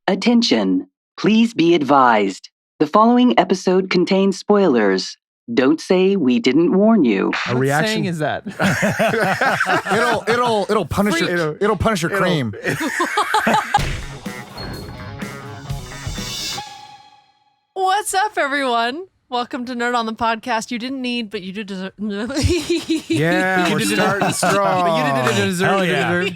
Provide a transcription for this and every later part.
Attention, please be advised. The following episode contains spoilers. Don't say we didn't warn you. What saying is that? it'll punish it. It'll punish your cream. What's up, everyone? Welcome to Nerd on the Podcast. You didn't need, but you did deserve. Yeah, we're starting strong. But you did deserve. Hell yeah.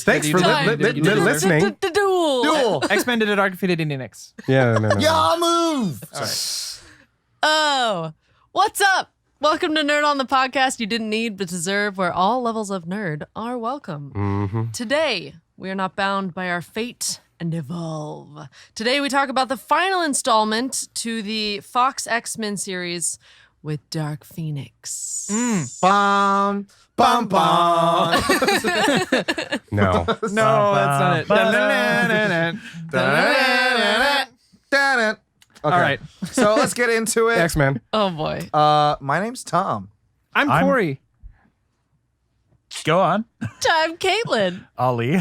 Thanks for listening. Duel. X-Men did it. Arc-Fididinix. Yeah, no. Y'all move. All right. Oh, what's up? Welcome to Nerd on the Podcast. You didn't need, but deserve, where all levels of nerd are welcome. Mm-hmm. Today, we are not bound by our fate and evolve. Today, we talk about the final installment to the Fox X-Men series with Dark Phoenix. Bum, bum, bum. No, that's not it. Okay. All right. So let's get into it. X-Men. Oh, boy. My name's Tom. I'm Corey. Go on. I'm Caitlin. Ali.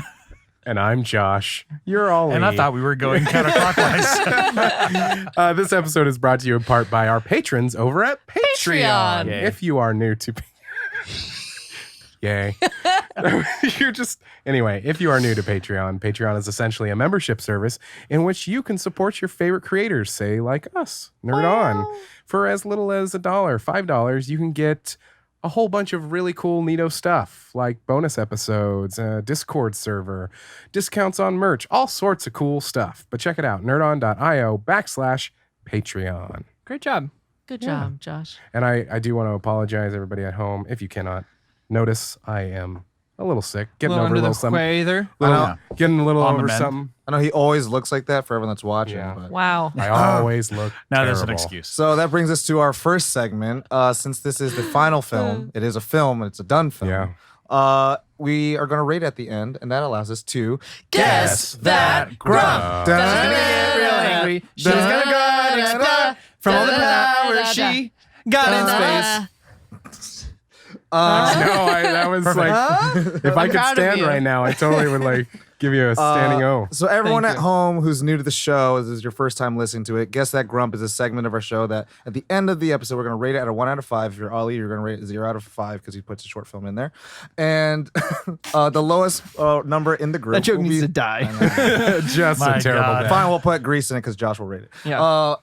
And I'm Josh. You're all. And I thought we were going counterclockwise. This episode is brought to you in part by our patrons over at Patreon. Yay. If you are new to Yay. Anyway, if you are new to Patreon, Patreon is essentially a membership service in which you can support your favorite creators, say like us, Nerd On. For as little as $1, $5, you can get a whole bunch of really cool neato stuff like bonus episodes, Discord server, discounts on merch, all sorts of cool stuff. But check it out, nerdon.io/Patreon. Great job. Good job, Josh. And I do want to apologize, everybody at home, if you cannot notice, I am a little sick, getting over a little something. Getting a little On the over mend. something. I know he always looks like that for everyone that's watching. Yeah. But. Wow. I always look Now there's an terrible. excuse. So that brings us to our first segment. Since this is the final film, it is a film and it's a done film. Yeah. We are going to rate at the end, and that allows us to Guess that grump. She's gonna get real angry. She's gonna go and explode from all the power she got in space. That was like, if I could proud of stand you. right now, I totally would give you a standing O. So everyone Thank at you. home who's new to the show, this is your first time listening to it, Guess That Grump is a segment of our show that at the end of the episode, we're going to rate it at a 1 out of 5. If you're Ollie, you're going to rate it 0 out of 5 because he puts a short film in there. And the lowest number in the group. That joke will needs be- to die. Just My a terrible God. bit. Fine, we'll put Grease in it because Josh will rate it. Yeah.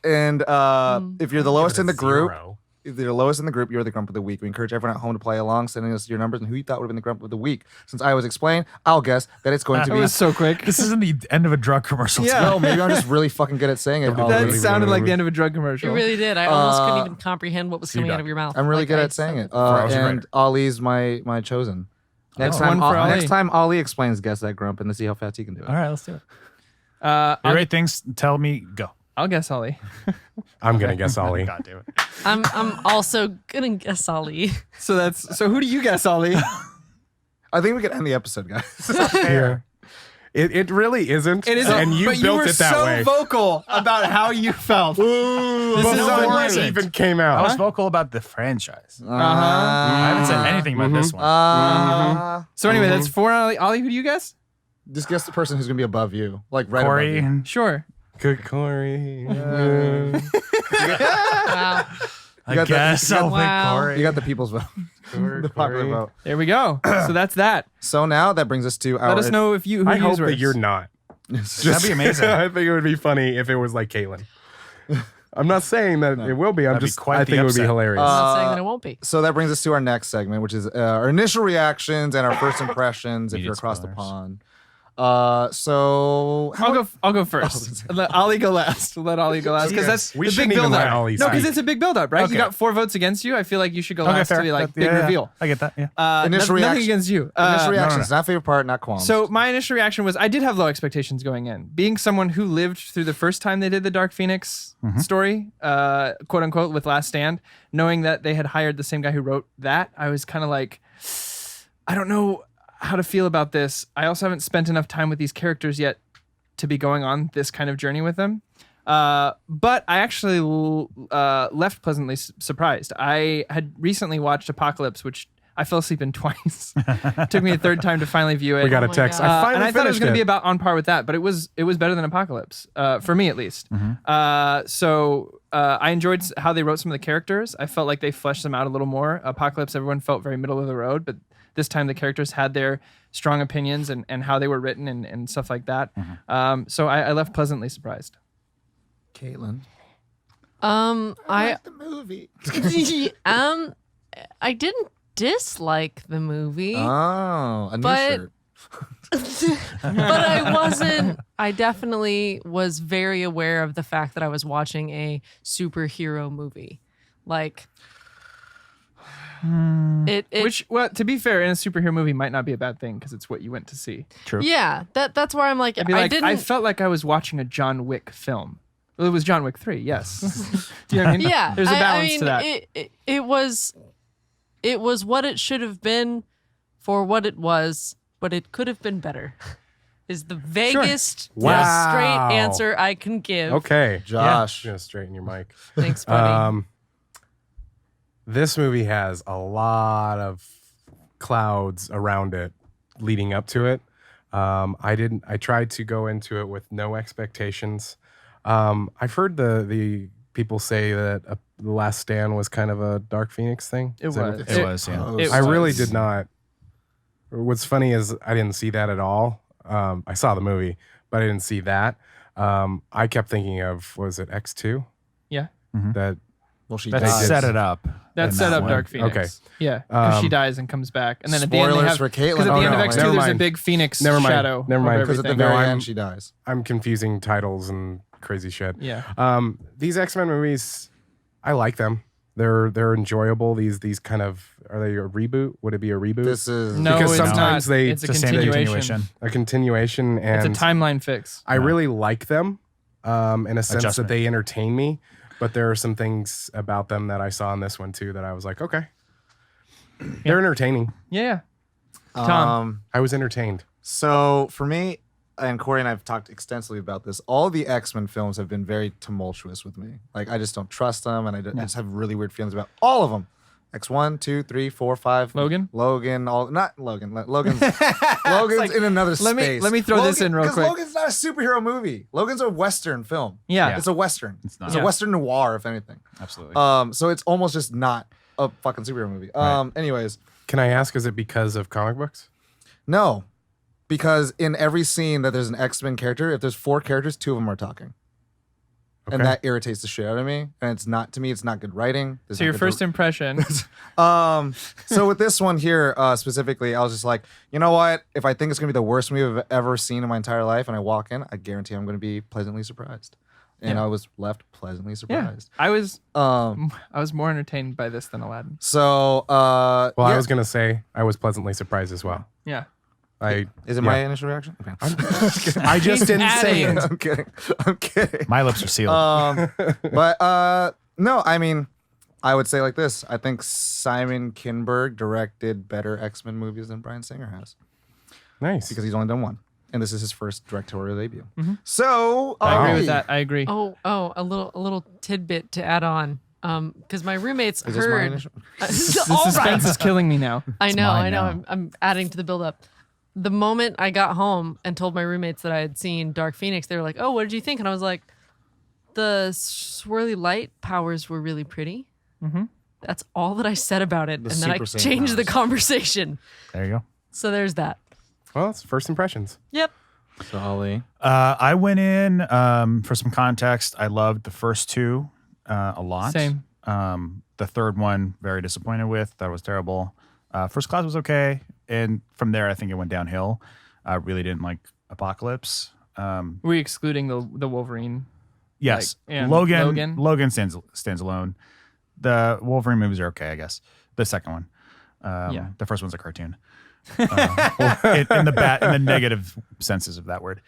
If you're the lowest in the group, Zero. if you're the lowest in the group, you're the grump of the week. We encourage everyone at home to play along, sending us your numbers and who you thought would have been the grump of the week. Since I was explained, I'll guess that it's going to That be. was so quick. This isn't the end of a drug commercial. Yeah. No, maybe I'm just really fucking good at saying it. That That really, sounded really, like the end of a drug commercial. You really did. I almost couldn't even comprehend what was coming out of your mouth. I'm really Like, good I at saying said it. Browser And writer. Ollie's my chosen. Next One for Ollie. next time Ollie explains Guess That Grump and to see how fast he can do it. All right, let's do it. You I'll, rate things, tell me, go. I'll guess Ollie. I'm going to guess Ollie. God damn it. I'm also gonna guess Ali. So who do you guess, Ollie? I think we could end the episode, guys. Here. It really isn't. It is, and you but built were it that so way. vocal about how you felt. Before is it wasn't. even came I was out. vocal about the franchise. Uh-huh. I haven't said anything about this one. So anyway, that's 4 Ollie. Ollie, who do you guess? Just guess the person who's gonna be above you, like right Corey. above you. Sure. Good Corey. Wow. I got the- guess you got- I'll pick Wow. Corey. You got the people's vote, the popular vote. There we go. So that's that. So now that brings us to our. Let us know if who I you hope use that words. you're not. That'd be amazing. I think it would be funny if it was like Caitlin. I'm not saying that it will be. That'd be quite I the think it would be upset. hilarious. I'm not saying that it won't be. So that brings us to our next segment, which is our initial reactions and our first impressions if Needed you're across the spoilers. pond. So I'll go first. Let Ollie go last. Let Ollie go last because that's We the big shouldn't even build let up. Ollie No, because speak. it's a big build up, right? Okay. You got 4 votes against you. I feel like you should go Okay, last fair. to be like That- big yeah, reveal. I get that, yeah. Initial Nothing reaction- against you. initial reactions, no. not favorite part, not qualms. So my initial reaction was I did have low expectations going in. Being someone who lived through the first time they did the Dark Phoenix story, quote unquote, with Last Stand, knowing that they had hired the same guy who wrote that, I was kind of like, I don't know how to feel about this. I also haven't spent enough time with these characters yet to be going on this kind of journey with them. But I actually left pleasantly surprised. I had recently watched Apocalypse, which I fell asleep in twice. Took me a third time to finally view it. We got a my text. God. I finally and I thought it was finished going to be about on par with that, but it was better than Apocalypse, for me at least. So I enjoyed how they wrote some of the characters. I felt like they fleshed them out a little more. Apocalypse, everyone felt very middle of the road, but this time the characters had their strong opinions and how they were written and stuff like that. So I left pleasantly surprised. Caitlin. I the movie. I didn't dislike the movie, Oh, a new But- shirt. but I definitely was very aware of the fact that I was watching a superhero movie. Like, it Which, well, to be fair, in a superhero movie might not be a bad thing because it's what you went to see. True. yeah, that's where I'm like, I'd be I like, didn't. I felt like I was watching a John Wick film. Well, it was John Wick 3, yes. Do you know what I mean? Yeah, There's a I balance mean, to that. It was what it should have been for what it was, but it could have been better. Is the vaguest, Wow. straight answer I can give. Okay. Josh. Yeah. Gonna straighten your mic. Thanks, buddy. This movie has a lot of clouds around it leading up to it. I tried to go into it with no expectations. I've heard the people say that The Last Stand was kind of a Dark Phoenix thing. It Is that- was. It was, yeah. It I really was. did not. What's funny is I didn't see that at all. I saw the movie, but I didn't see that. I kept thinking of, was it X2? Yeah. That Well, she That died. set it up. That in set that up one. Dark Phoenix. Okay. Yeah, because she Um, dies and comes back, and then at the end they Spoilers have for Caitlin. because at Oh, the end no, of X2 never there's a mind. big Phoenix Never mind. shadow. Never mind. over Because at the everything. very No, end, she dies. I'm confusing titles and crazy shit. Yeah. These X-Men movies, I like them. They're enjoyable. These kind of, are they a reboot? Would it be a reboot? This is No, Because it's sometimes not. they- It's a The same continuation. a continuation, It's and a timeline fix. I really like them in a sense that Adjustment. they entertain me. But there are some things about them that I saw in this one too that I was like, okay, they're entertaining. Yeah. Tom. I was entertained. So for me, and Corey and I have talked extensively about this, all the X-Men films have been very tumultuous with me. Like, I just don't trust them, and I just have really weird feelings about all of them. X1, 2, 3, 4, 5. Logan? Not Logan. Logan's in another let me- space. let me throw this in real quick. Because Logan's not a superhero movie. Logan's a Western film. Yeah. It's a Western. It's not. It's Yeah. a Western noir, if anything. Absolutely. So it's almost just not a fucking superhero movie. Anyways, Can I ask, is it because of comic books? no. Because in every scene that there's an X-Men character, if there's 4 characters, 2 of them are talking. And Okay. that irritates the shit out of me. And it's not, to me, it's not good writing. There's So not your good first impression. So with this one here specifically, I was just like, you know what? If I think it's gonna be the worst movie I've ever seen in my entire life, and I walk in, I guarantee I'm gonna be pleasantly surprised. And Yeah. I was left pleasantly Yeah. surprised. I was Um. more entertained by this than Aladdin. So. Well, yeah. I was gonna say I was pleasantly surprised as well. Yeah. Is it my initial reaction? Okay. I just didn't say adding. it. I'm kidding. I'm kidding. My lips are sealed. But no, I mean, I would say like this. I think Simon Kinberg directed better X-Men movies than Bryan Singer has, Nice. because he's only done one, and this is his first directorial debut. So I agree Ollie. with that. I agree. A little tidbit to add on. Because my roommates Is this my heard. initial? The All suspense right. is killing me now. I know. mine now. I'm adding to the buildup. The moment I got home and told my roommates that I had seen Dark Phoenix, they were like, "Oh, what did you think?" And I was like, "The swirly light powers were really pretty." Mhm. That's all that I said about it, The and then I Super Saiyan changed the powers. conversation. There you go. So there's that. Well, it's first impressions. Yep. So Ollie. I went in for some context. I loved the first 2 a lot. Same. The third one, very disappointed with. That was terrible. First Class was okay, and from there, I think it went downhill. I really didn't like Apocalypse. Were you excluding the Wolverine? Yes, Like, and Logan. Logan? Stands alone. The Wolverine movies are okay, I guess. The second one. Yeah. The first one's a cartoon. In the negative senses of that word.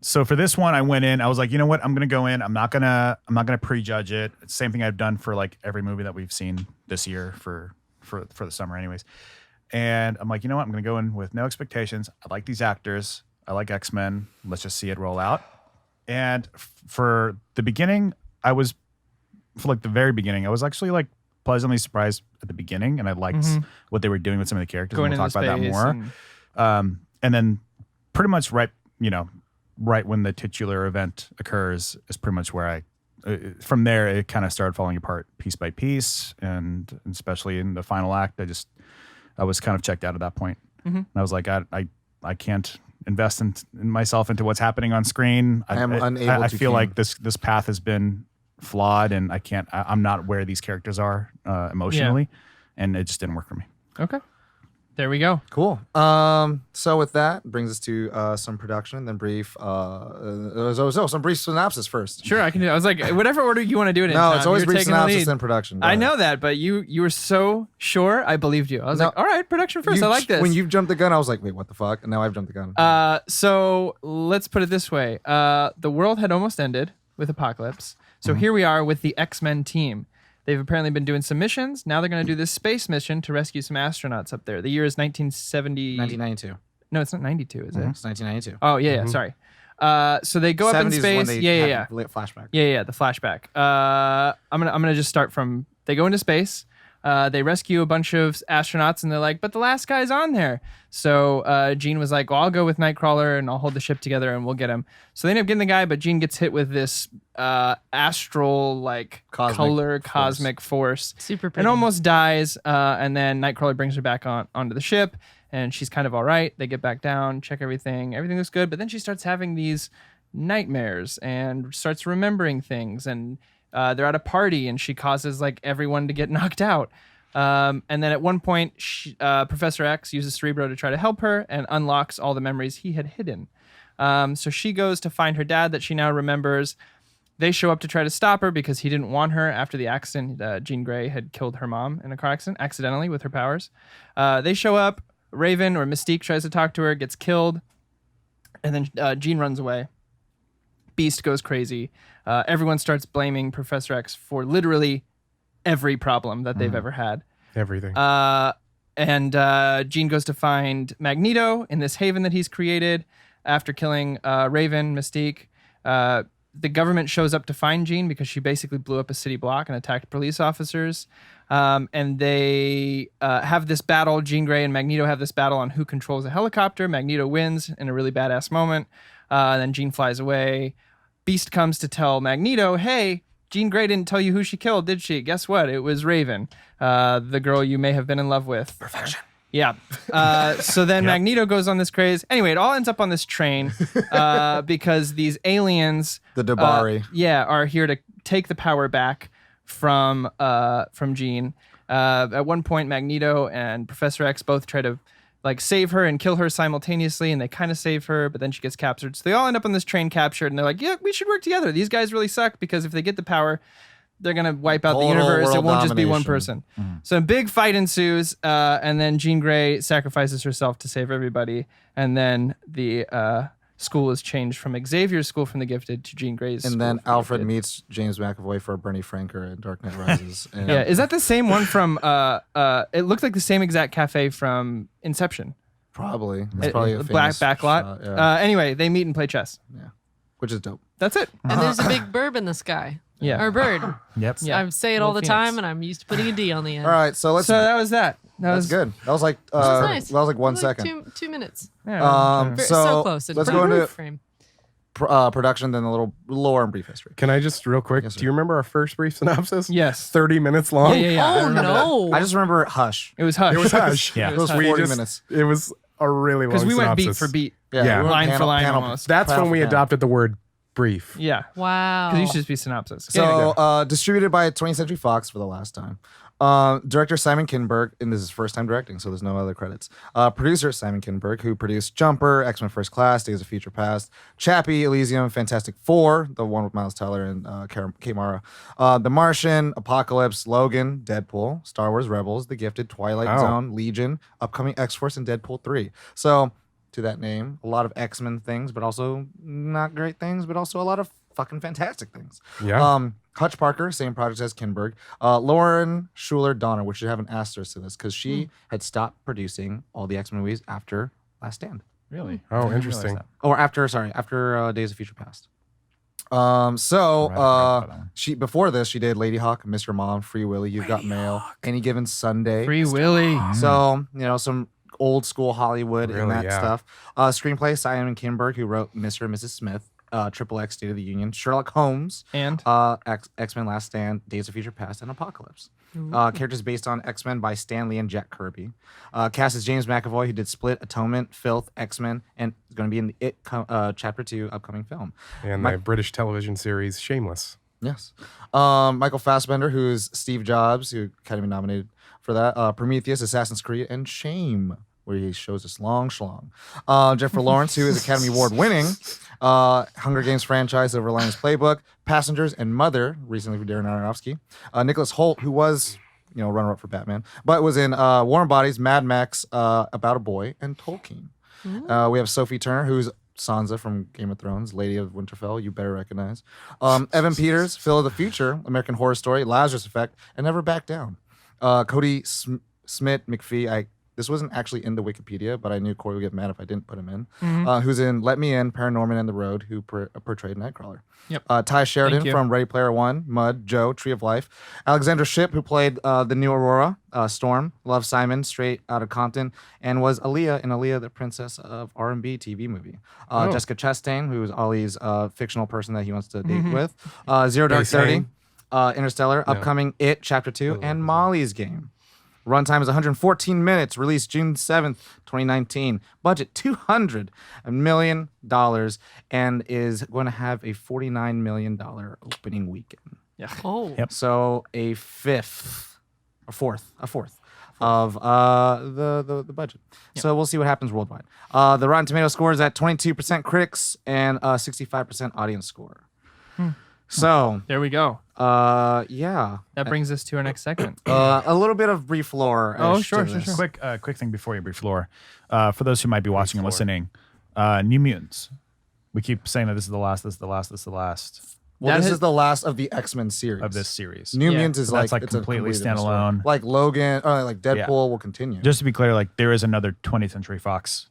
So for this one, I went in. I was like, you know what? I'm gonna go in. I'm not gonna prejudge it. It's the same thing I've done for like every movie that we've seen this year for the summer, anyways. And I'm like, you know what? I'm gonna go in with no expectations. I like these actors. I like X-Men. Let's just see it roll out. And for the beginning, for like the very beginning, I was actually like pleasantly surprised at the beginning, and I liked what they were doing with some of the characters. Going and we'll talk into about that space more. And then pretty much right when the titular event occurs is pretty much where from there it kind of started falling apart piece by piece, and especially in the final act, I was kind of checked out at that point. And I was like, I can't invest in myself into what's happening on screen. I am unable I to feel keen. like this path has been flawed, and I'm not where these characters are emotionally, and it just didn't work for me. Okay. There we go. Cool. So with that brings us to some production, and then brief. Some brief synopsis first. Sure, I can do it. I was like, whatever order you want to do it in. No, Tom, it's always you're brief taking the synopsis lead. and production. Go I ahead. know that, but you were so sure. I believed you. I was No. like, all right, production first. You- I like this. When you jumped the gun, I was like, wait, what the fuck? And now I've jumped the gun. So let's put it this way. The world had almost ended with Apocalypse. So here we are with the X-Men team. They've apparently been doing some missions. Now they're going to do this space mission to rescue some astronauts up there. The year is 1970. 1992. No, it's not 92, is it? It's 1992. Oh, yeah, sorry. So they go up in 70s is space. when they Yeah. had the flashback. Yeah, the flashback. I'm gonna just start from they go into space. They rescue a bunch of astronauts, and they're like, but the last guy's on there. So Jean was like, well, I'll go with Nightcrawler, and I'll hold the ship together, and we'll get him. So they end up getting the guy, but Jean gets hit with this astral, cosmic force. Super pretty. And almost dies. And then Nightcrawler brings her back onto the ship, and she's kind of all right. They get back down, check everything. Everything looks good, but then she starts having these nightmares and starts remembering things, and they're at a party, and she causes like everyone to get knocked out. And then at one point, Professor X uses Cerebro to try to help her and unlocks all the memories he had hidden. So she goes to find her dad that she now remembers. They show up to try to stop her because he didn't want her after the accident. Jean Grey had killed her mom in a car accident accidentally with her powers. They show up. Raven or Mystique tries to talk to her, gets killed. And then Jean runs away. Beast goes crazy. Everyone starts blaming Professor X for literally every problem that they've ever had. Everything. And Jean goes to find Magneto in this haven that he's created after killing Raven, Mystique. The government shows up to find Jean because she basically blew up a city block and attacked police officers. And they have this battle. Jean Grey and Magneto have this battle on who controls a helicopter. Magneto wins in a really badass moment. And then Jean flies away. Beast comes to tell Magneto, hey, Jean Grey didn't tell you who she killed, did she? Guess what? It was Raven, the girl you may have been in love with. Perfection. Yeah. So then Magneto goes on this craze. Anyway, it all ends up on this train because these aliens, The Dabari. are here to take the power back from Jean. At one point, Magneto and Professor X both try to save her and kill her simultaneously, and they kind of save her, but then she gets captured. So they all end up on this train captured, and they're like, yeah, we should work together. These guys really suck because if they get the power, they're going to wipe out the Total universe. It world won't just be one domination. person. So a big fight ensues, and then Jean Grey sacrifices herself to save everybody, and then the school is changed from Xavier's School from the Gifted to Jean Grey's And School then for the Alfred Gifted. meets James McAvoy for Bernie Franker at Dark Knight Rises. And Yeah, is that the same one from, it looked like the same exact cafe from Inception. Probably. It's probably a Black famous backlot. shot, yeah. Anyway, they meet and play chess. Which is dope. That's it. And there's a big burb in the sky. Yeah. Or bird. Yep. Yeah. I say it all Little the phoenix. time, and I'm used to putting a D on the end. All right, so let's. So that was that. that's good. That was like. Which is nice. That was like 1 Like second. 2 minutes. Yeah, So close. Let's go into frame. production, then a little lore and brief history. Can I just real quick? Yes, sir. Do you remember our first brief synopsis? Yes. 30 minutes long. Yeah. I Oh remember that. no! I just remember Hush. It was Hush. It was Hush. Yeah. It was We 40 just- minutes. It was a really long Because we went beat synopsis. for beat. Yeah. we went Line for line panel- almost. That's panel when we for panel. adopted the word brief. Yeah. Wow. Because you should just be synopsis. So, distributed by 20th Century Fox for the last time. Director Simon Kinberg, and this is his first time directing, so there's no other credits. Producer Simon Kinberg, who produced Jumper, X-Men First Class, Days of Future Past, Chappie, Elysium, Fantastic Four, the one with Miles Teller and Kay Mara, The Martian, Apocalypse, Logan, Deadpool, Star Wars Rebels, The Gifted, Twilight Oh. Zone, Legion, upcoming X-Force, and Deadpool 3. So, to that name, a lot of X-Men things, but also not great things, but also a lot of fucking fantastic things. Yeah. Hutch Parker, same project as Kinberg. Lauren Schuler Donner, which should have an asterisk to this because she had stopped producing all the X-Men movies after Last Stand. Really? Oh, interesting. Or after Days of Future Past. She before this she did Lady Hawk, Miss Your Mom, Free Willy, You've Got Mail, Any Given Sunday. Free Willy. So some old school Hollywood and Really, that stuff. Screenplay Simon Kinberg, who wrote Mr. and Mrs. Smith, XXX State of the Union, Sherlock Holmes, And X-Men Last Stand, Days of Future Past, and Apocalypse. Characters based on X-Men by Stan Lee and Jack Kirby. Cast is James McAvoy, who did Split, Atonement, Filth, X-Men, and is going to be in the It Chapter 2 upcoming film. And the British television series Shameless. Yes. Michael Fassbender, who's Steve Jobs, who Academy nominated for that. Prometheus, Assassin's Creed, and Shame, where he shows this long schlong. Jennifer Lawrence, who is Academy Award winning. Hunger Games franchise, Silver Linings Playbook, Passengers, and Mother, recently for Darren Aronofsky. Nicholas Hoult, who was, runner-up for Batman, but was in Warm Bodies, Mad Max, About a Boy, and Tolkien. We have Sophie Turner, who's Sansa from Game of Thrones, Lady of Winterfell, you better recognize. Evan Peters, Phil of the Future, American Horror Story, Lazarus Effect, and Never Back Down. Cody Smith McPhee, this wasn't actually in the Wikipedia, but I knew Corey would get mad if I didn't put him in. Who's in Let Me In, Paranorman and the Road, who portrayed Nightcrawler. Yep. Ty Sheridan Thank you. from Ready Player One, Mud, Joe, Tree of Life. Alexandra Shipp, who played the new Aurora, Storm, Love Simon, Straight Outta Compton, and was Aaliyah in Aaliyah, the Princess of R&B TV movie. Jessica Chastain, who is Ollie's fictional person that he wants to date with. Zero Dark 30, Interstellar, upcoming It Chapter 2, and Molly's Game. Runtime is 114 minutes. Released June 7th, 2019. Budget $200 million and is going to have a $49 million opening weekend. yeah. Oh. Yep. So a fourth of the budget. So we'll see what happens worldwide. The Rotten Tomato score is at 22% critics and 65% audience score. So There we go. yeah. That brings us to our next segment. A little bit of brief lore. Sure. Quick thing before you brief lore. For those who might be watching and listening, New Mutants. We keep saying that this is the last. Well, That this is the last of the X-Men series. Of this series. New Yeah. Mutants is So that's like like it's a completely different story. standalone. Like Logan, like Deadpool will continue. Just to be clear, like there is another 20th Century Fox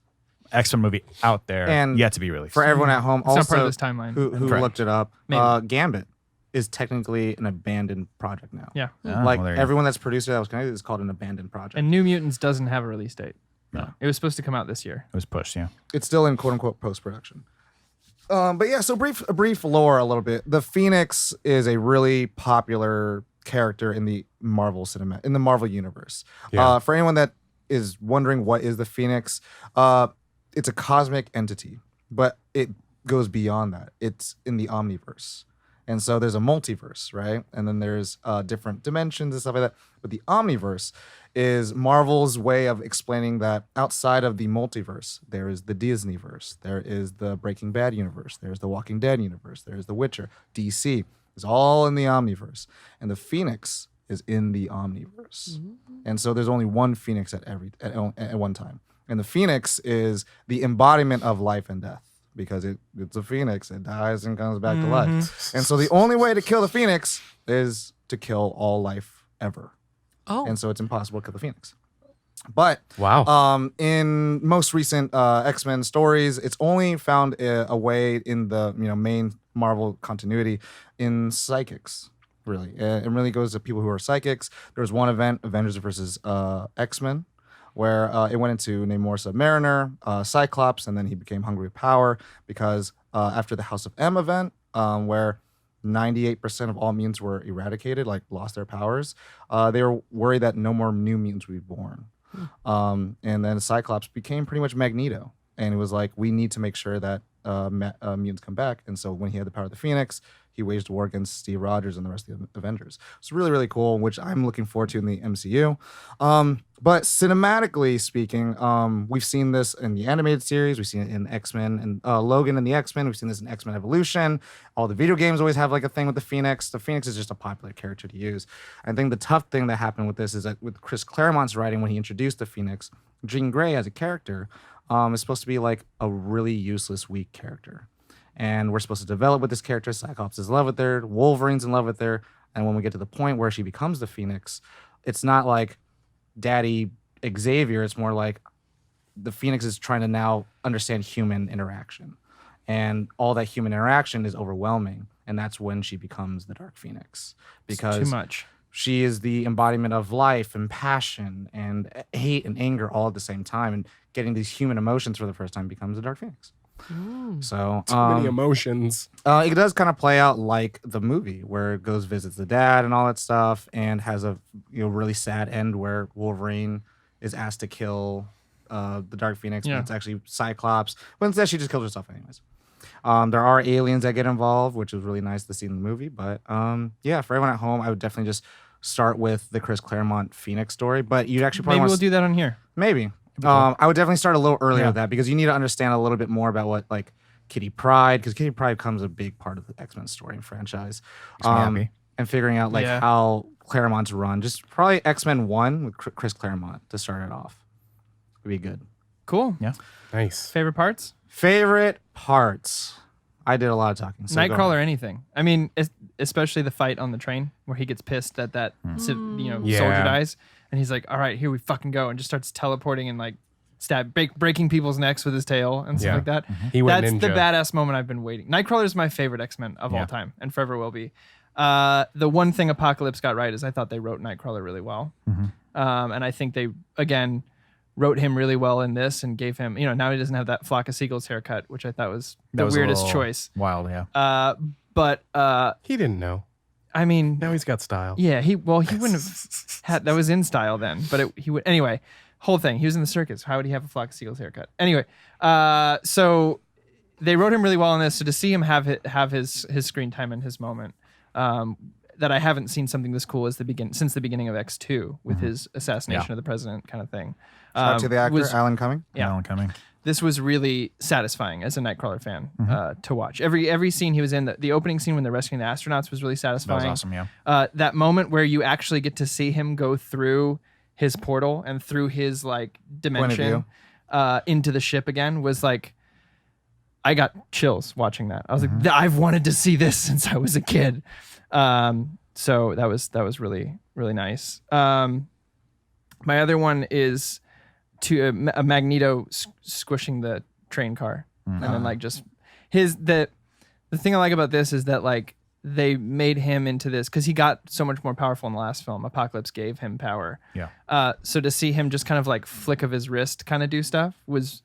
X-Men movie out there And yet to be released. for everyone at home, It's not also part of this timeline. who Correct. looked it up, Maybe. Gambit is technically an abandoned project now. Yeah. Oh, Like well, there you go. everyone that's produced it that was connected is called an abandoned project. And New Mutants doesn't have a release date. No. It was supposed to come out this year. It was pushed, yeah. It's still in quote unquote post production. But yeah, so brief lore a little bit. The Phoenix is a really popular character in the Marvel in the Marvel universe. Yeah. For anyone that is wondering what is the Phoenix, it's a cosmic entity, but it goes beyond that. It's in the Omniverse. And so there's a multiverse, right? And then there's different dimensions and stuff like that. But the Omniverse is Marvel's way of explaining that outside of the multiverse, there is the Disneyverse, there is the Breaking Bad universe, there's the Walking Dead universe, there's the Witcher, DC. It's all in the Omniverse. And the Phoenix is in the Omniverse. And so there's only one Phoenix at one time. And the Phoenix is the embodiment of life and death. Because it's a phoenix, it dies and comes back to life. And so the only way to kill the phoenix is to kill all life ever. Oh. And so it's impossible to kill the phoenix. But Wow. in most recent X-Men stories, it's only found a way in the main Marvel continuity in psychics. Really, it really goes to people who are psychics. There was one event, Avengers versus X-Men, where it went into Namor Submariner, Cyclops, and then he became hungry with power because after the House of M event, where 98% of all mutants were eradicated, like lost their powers, they were worried that no more new mutants would be born. And then Cyclops became pretty much Magneto. And it was like, we need to make sure that mutants come back. And so when he had the power of the Phoenix, he waged war against Steve Rogers and the rest of the Avengers. It's really, really cool, which I'm looking forward to in the MCU. But cinematically speaking, we've seen this in the animated series. We've seen it in X-Men and Logan and the X-Men. We've seen this in X-Men Evolution. All the video games always have like a thing with the Phoenix. The Phoenix is just a popular character to use. I think the tough thing that happened with this is that with Chris Claremont's writing, when he introduced the Phoenix, Jean Grey as a character is supposed to be like a really useless, weak character. And we're supposed to develop with this character. Cyclops is in love with her. Wolverine's in love with her. And when we get to the point where she becomes the Phoenix, it's not like Daddy Xavier. It's more like the Phoenix is trying to now understand human interaction. and all that human interaction is overwhelming, and that's when she becomes the Dark Phoenix, because It's too much. she is the embodiment of life and passion and hate and anger all at the same time, and getting these human emotions for the first time becomes the Dark Phoenix. So Too many emotions. it does kind of play out like the movie, where it goes visits the dad and all that stuff, and has a really sad end where Wolverine is asked to kill the Dark Phoenix, but it's actually Cyclops. But instead, she just kills herself anyways. There are aliens that get involved, which is really nice to see in the movie. But yeah, for everyone at home, I would definitely just start with the Chris Claremont Phoenix story. But you'd actually probably Maybe want we'll do that on here. maybe. I would definitely start a little earlier with that, because you need to understand a little bit more about what like Kitty Pryde, because Kitty Pryde becomes a big part of the X-Men story and franchise. Makes me happy. And figuring out like how Claremont's run. Just probably X-Men 1 with Chris Claremont to start it off. Would be good. Cool. Yeah. Nice. Favorite parts? Favorite parts. I did a lot of talking. So go Nightcrawler, ahead. anything. I mean, especially the fight on the train where he gets pissed that soldier dies, and he's like, "All right, here we fucking go," and just starts teleporting and like breaking people's necks with his tail and stuff like that. He went That's the ninja. badass moment I've been waiting. Nightcrawler is my favorite X-Men of all time, and forever will be. The one thing Apocalypse got right is I thought they wrote Nightcrawler really well, and I think they again wrote him really well in this and gave him, now he doesn't have that Flock of Seagulls haircut, which I thought was the weirdest choice. Wild, yeah. But He didn't know. I mean, Now he's got style. yeah, he wouldn't have had, that was in style then, but he would, anyway, whole thing. He was in the circus. How would he have a Flock of Seagulls haircut? Anyway, so they wrote him really well in this. So to see him have his screen time and his moment, that I haven't seen something this cool since the beginning of X2 with his assassination of the president kind of thing. Shout out to the actor, Alan Cumming. Yeah. Alan Cumming. This was really satisfying as a Nightcrawler fan to watch. Every scene he was in, the opening scene when they're rescuing the astronauts was really satisfying. That was awesome, yeah. That moment where you actually get to see him go through his portal and through his like dimension into the ship again was like, I got chills watching that. I was like, I've wanted to see this since I was a kid. So that was really, really nice. My other one is to a Magneto squishing the train car, and then like just the thing I like about this is that like they made him into this because he got so much more powerful in the last film. Apocalypse gave him power. Yeah. So to see him just kind of like flick of his wrist kind of do stuff was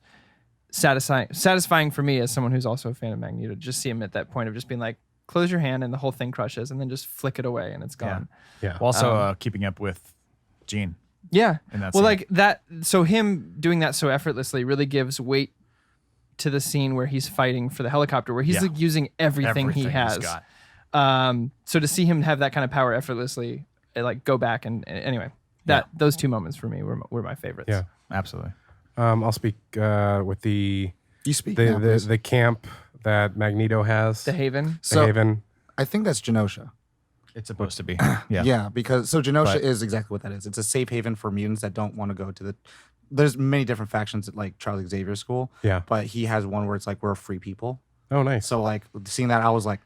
satisfying for me as someone who's also a fan of Magneto. Just see him at that point of just being like, close your hand and the whole thing crushes, and then just flick it away and it's gone. Yeah. Also, keeping up with Jean. Yeah. In that well, scene. like that. So him doing that so effortlessly really gives weight to the scene where he's fighting for the helicopter, where he's like using everything he has. he's got. So to see him have that kind of power effortlessly, like go back and anyway, those two moments for me were my favorites. Yeah. Absolutely. I'll speak with the You speak now, please. the camp that Magneto has. The Haven. The Haven. I think that's Genosha. It's supposed to be. Yeah. Yeah, because Genosha But- is exactly what that is. It's a safe haven for mutants that don't want to go to the. There's many different factions at like Charles Xavier's school. Yeah. But he has one where it's like we're free people. Oh, nice. So like seeing that, I was like,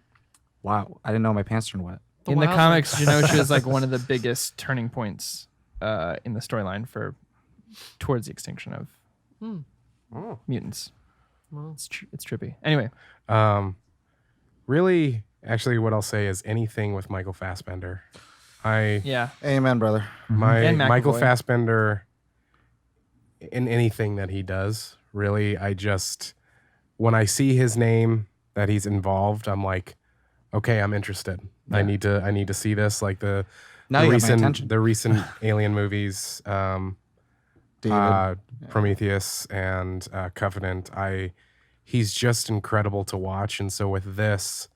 wow, I didn't know my pants turned wet. In the Wild comics, Genosha is like one of the biggest turning points in the storyline towards the extinction of mutants. Well, It's trippy. Anyway, Really, actually, what I'll say is anything with Michael Fassbender. yeah. Amen, brother. And Michael McAvoy. Fassbender in anything that he does, really, when I see his name that he's involved, I'm like, okay, I'm interested. Yeah. I need to see this. Like the Now you have my recent attention. Alien movies, David. Prometheus and Covenant. He's just incredible to watch. And so with this,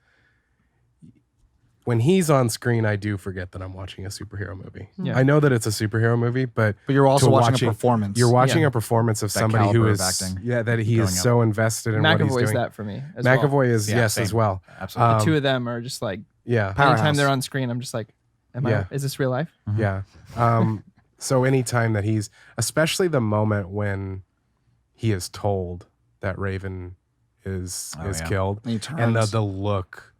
when he's on screen, I do forget that I'm watching a superhero movie. Yeah. I know that it's a superhero movie, but But you're also to watching a performance. You're watching a performance of That somebody who caliber is of acting that he going is up. so invested in what he's McAvoy's doing. that for me as well. McAvoy is Yeah, yes same. as well. Absolutely. The two of them are just like, Yeah, anytime Powerhouse. they're on screen, I'm just like, is this real life? yeah. So anytime that he's, especially the moment when he is told that Raven is yeah. killed, And he and turns. the look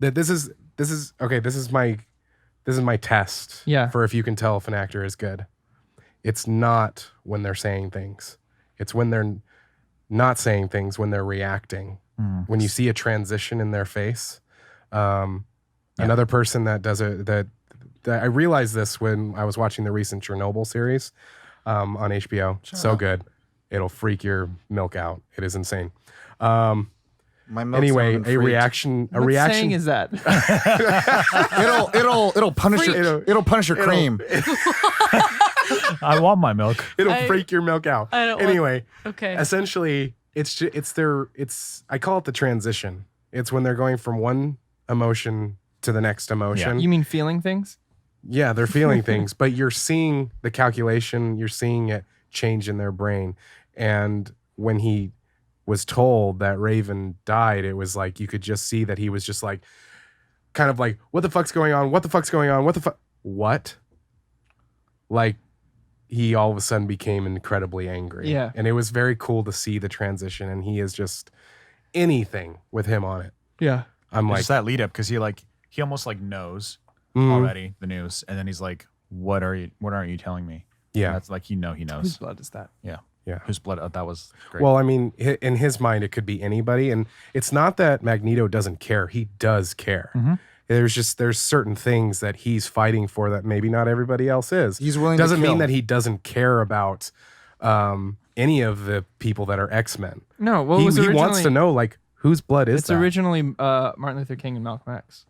that this is okay. This is my test. Yeah. For if you can tell if an actor is good. It's not when they're saying things. It's when they're not saying things, when they're reacting when you see a transition in their face. Another person that does it, that I realized this when I was watching the recent Chernobyl series on HBO. So good. It'll freak your milk out. It is insane. My milk's Anyway, not been a freaked. reaction. What saying is that? It'll punish it'll punish your cream. I want my milk. It'll freak your milk out. I don't Anyway, Okay. essentially, I call it the transition. It's when they're going from one emotion to the next emotion. You mean feeling things? Yeah, they're feeling things, but you're seeing the calculation, you're seeing it change in their brain. And when he was told that Raven died, it was like you could just see that he was just like, kind of like, what the fuck's going on? What the fuck's going on? What the fuck? What? Like, he all of a sudden became incredibly angry. Yeah. And it was very cool to see the transition, and he is just anything with him on it. Yeah. I'm It's like, just that lead up because he almost like knows mhm. already the news, and then he's like, what aren't you telling me? And Yeah. that's like he knows. Whose blood is that? Yeah. Yeah. Whose blood? That was great. Well, I mean, in his mind, it could be anybody. And it's not that Magneto doesn't care. He does care. Mm-hmm. There's certain things that he's fighting for that maybe not everybody else is. He's willing to Doesn't kill. mean that he doesn't care about any of the people that are X-Men. No, what He was originally, wants to know, like, whose blood is It's that? originally Martin Luther King and Malcolm X.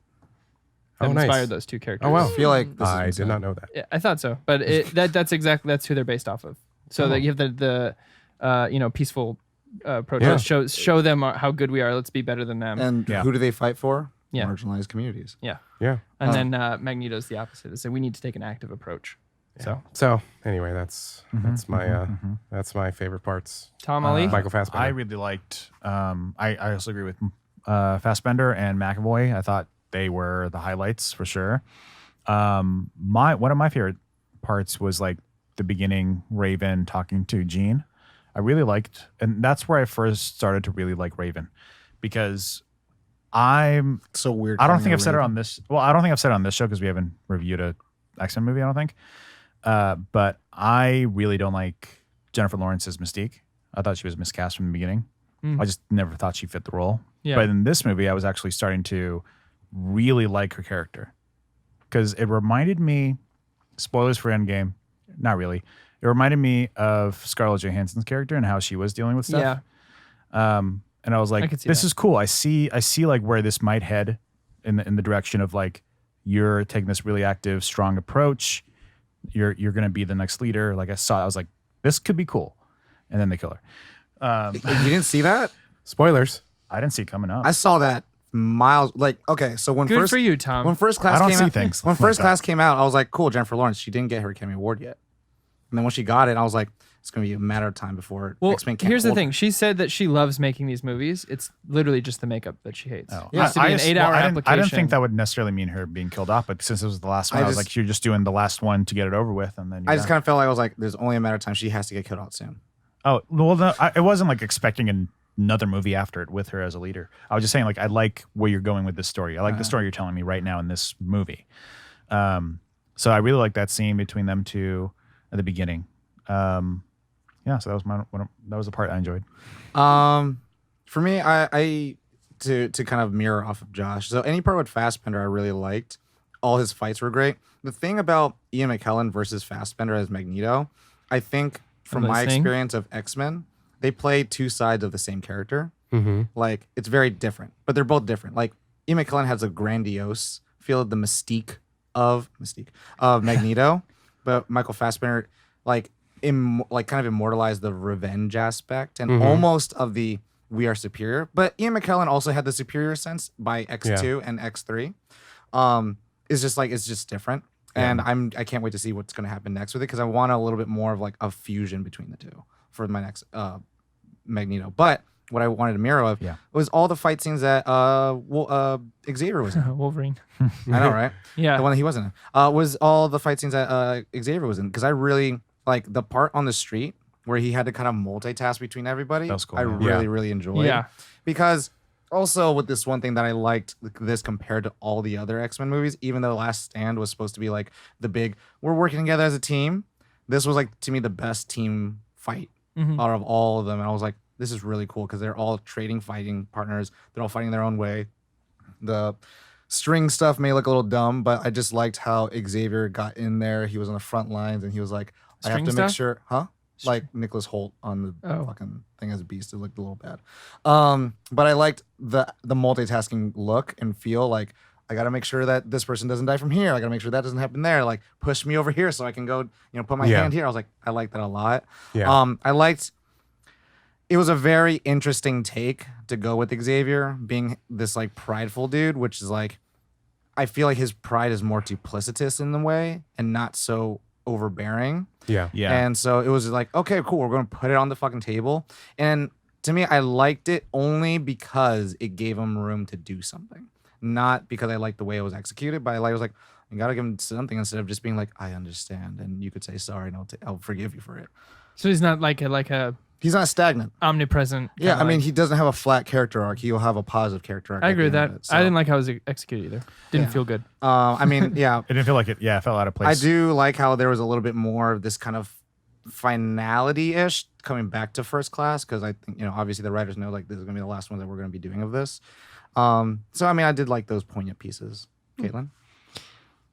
That Oh, nice. inspired those two characters. Oh, wow. I feel like this is I insane. did not know that. Yeah, I thought so, but that's who they're based off of. So that you have the peaceful protest. Show them how good we are. Let's be better than them. And Yeah. who do they fight for? Yeah. Marginalized communities. yeah, Yeah. and then Magneto's the opposite. They say we need to take an active approach. So anyway, that's Mm-hmm. that's my favorite parts. Tom Ali. Michael Fassbender. I really liked. I also agree with Fassbender and McAvoy. I thought they were the highlights for sure. One of my favorite parts was like the beginning, Raven talking to Jean. I really liked, and that's where I first started to really like Raven, because I'm So weird. I don't calling think her I've said it Raven. on this. Well, I don't think I've said it on this show because we haven't reviewed a X-Men movie. I don't think. But I really don't like Jennifer Lawrence's Mystique. I thought she was miscast from the beginning. I just never thought she fit the role. Yeah. But in this movie, I was actually starting to really like her character because it reminded me. Spoilers for Endgame. Not really. It reminded me of Scarlett Johansson's character and how she was dealing with stuff. Yeah. And I was like, could see this that. is cool. I see like where this might head in the direction of like you're taking this really active, strong approach. You're going to be the next leader. Like I was like, this could be cool. And then they kill her. You didn't see that? Spoilers. I didn't see it coming up. I saw that miles. Like, okay, so when Good first for you, Tom. when first class I don't came see out, things when like first that. class came out, I was like, cool, Jennifer Lawrence. She didn't get her Academy Award yet. And then when she got it, I was like, it's gonna be a matter of time before Well, X-Men can't here's the hold thing. her. She said that she loves making these movies. It's literally just the makeup that she hates. Oh. It has to be an 8-hour application. I didn't think that would necessarily mean her being killed off, but since it was the last one, I was like, you're just doing the last one to get it over with, and then I just kind of felt like I was like, there's only a matter of time. She has to get killed out soon. Oh well, no, it wasn't like expecting another movie after it with her as a leader. I was just saying like I like where you're going with this story. I like the story you're telling me right now in this movie. So I really like that scene between them two at the beginning. Yeah, so that was the part I enjoyed. For me, I to kind of mirror off of Josh. So any part with Fassbender I really liked. All his fights were great. The thing about Ian McKellen versus Fassbender as Magneto, I think from my listening. experience of X-Men, they play two sides of the same character. Mm-hmm. Like it's very different, but they're both different. Like Ian McKellen has a grandiose feel of the mystique of Magneto, but Michael Fassbender like kind of immortalized the revenge aspect and almost of the we are superior. But Ian McKellen also had the superior sense by X2 and X3. It's just like it's just different. And I can't wait to see what's going to happen next with it because I want a little bit more of like a fusion between the two for my next Magneto. But what I wanted a mirror of was all the fight scenes that Xavier was in. Wolverine. I know, right? Yeah. The one that he wasn't in. Was all the fight scenes that Xavier was in. Because I really like the part on the street where he had to kind of multitask between everybody. That was cool, I yeah. really enjoyed. Yeah. Because also with this one thing that I liked this compared to all the other X-Men movies, even though Last Stand was supposed to be like the big, we're working together as a team. This was like, to me, the best team fight out of all of them. And I was like, this is really cool because they're all trading fighting partners. They're all fighting their own way. The string stuff may look a little dumb, but I just liked how Xavier got in there. He was on the front lines and he was like, I have String to stuff? make sure, like Nicholas Holt on the fucking thing as a beast. It looked a little bad. But I liked the multitasking look and feel. Like, I got to make sure that this person doesn't die from here. I got to make sure that doesn't happen there. Like, push me over here so I can go, put my hand here. I was like, I like that a lot. Yeah. I liked, it was a very interesting take to go with Xavier being this like prideful dude, which is like, I feel like his pride is more duplicitous in the way and not so overbearing. Yeah. And so it was like, okay, cool. We're going to put it on the fucking table. And to me, I liked it only because it gave him room to do something. Not because I liked the way it was executed, but I was like, you got to give him something instead of just being like, I understand. And you could say sorry and I'll forgive you for it. So he's not like a He's not stagnant. omnipresent. Yeah, kinda I mean, like- he doesn't have a flat character arc. He'll have a positive character arc. I at agree with the that. end of it, so. I didn't like how it was executed either. Didn't Yeah. feel good. I mean, yeah. It didn't feel like it. Yeah, it felt out of I place. do like how there was a little bit more of this kind of finality-ish coming back to First Class because I think, obviously the writers know like this is going to be the last one that we're going to be doing of this. So, I mean, I did like those poignant pieces. Caitlin?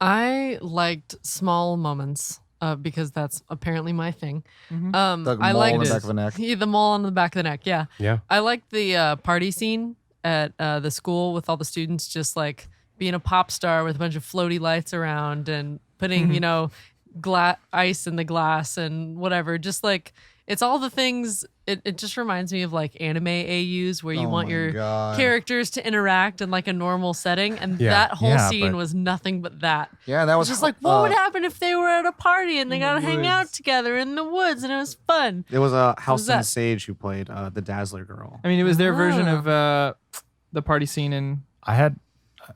I liked small moments because that's apparently my thing. Mm-hmm. The I mole liked on the back of the neck. Yeah, the mole on the back of the neck. Yeah. Yeah. I liked the party scene at the school with all the students just like being a pop star with a bunch of floaty lights around and putting, ice in the glass and whatever. Just like, it's all the things. It just reminds me of like anime AUs where you Oh want my your God. characters to interact in like a normal setting. And Yeah. that whole Yeah, scene but- was nothing but that. Yeah, that was It's just like, what would happen if they were at a party and they got to hang out together in the woods and it was fun? It was Halston that? Sage who played the Dazzler girl. I mean, it was their version Ah. of the party scene in. I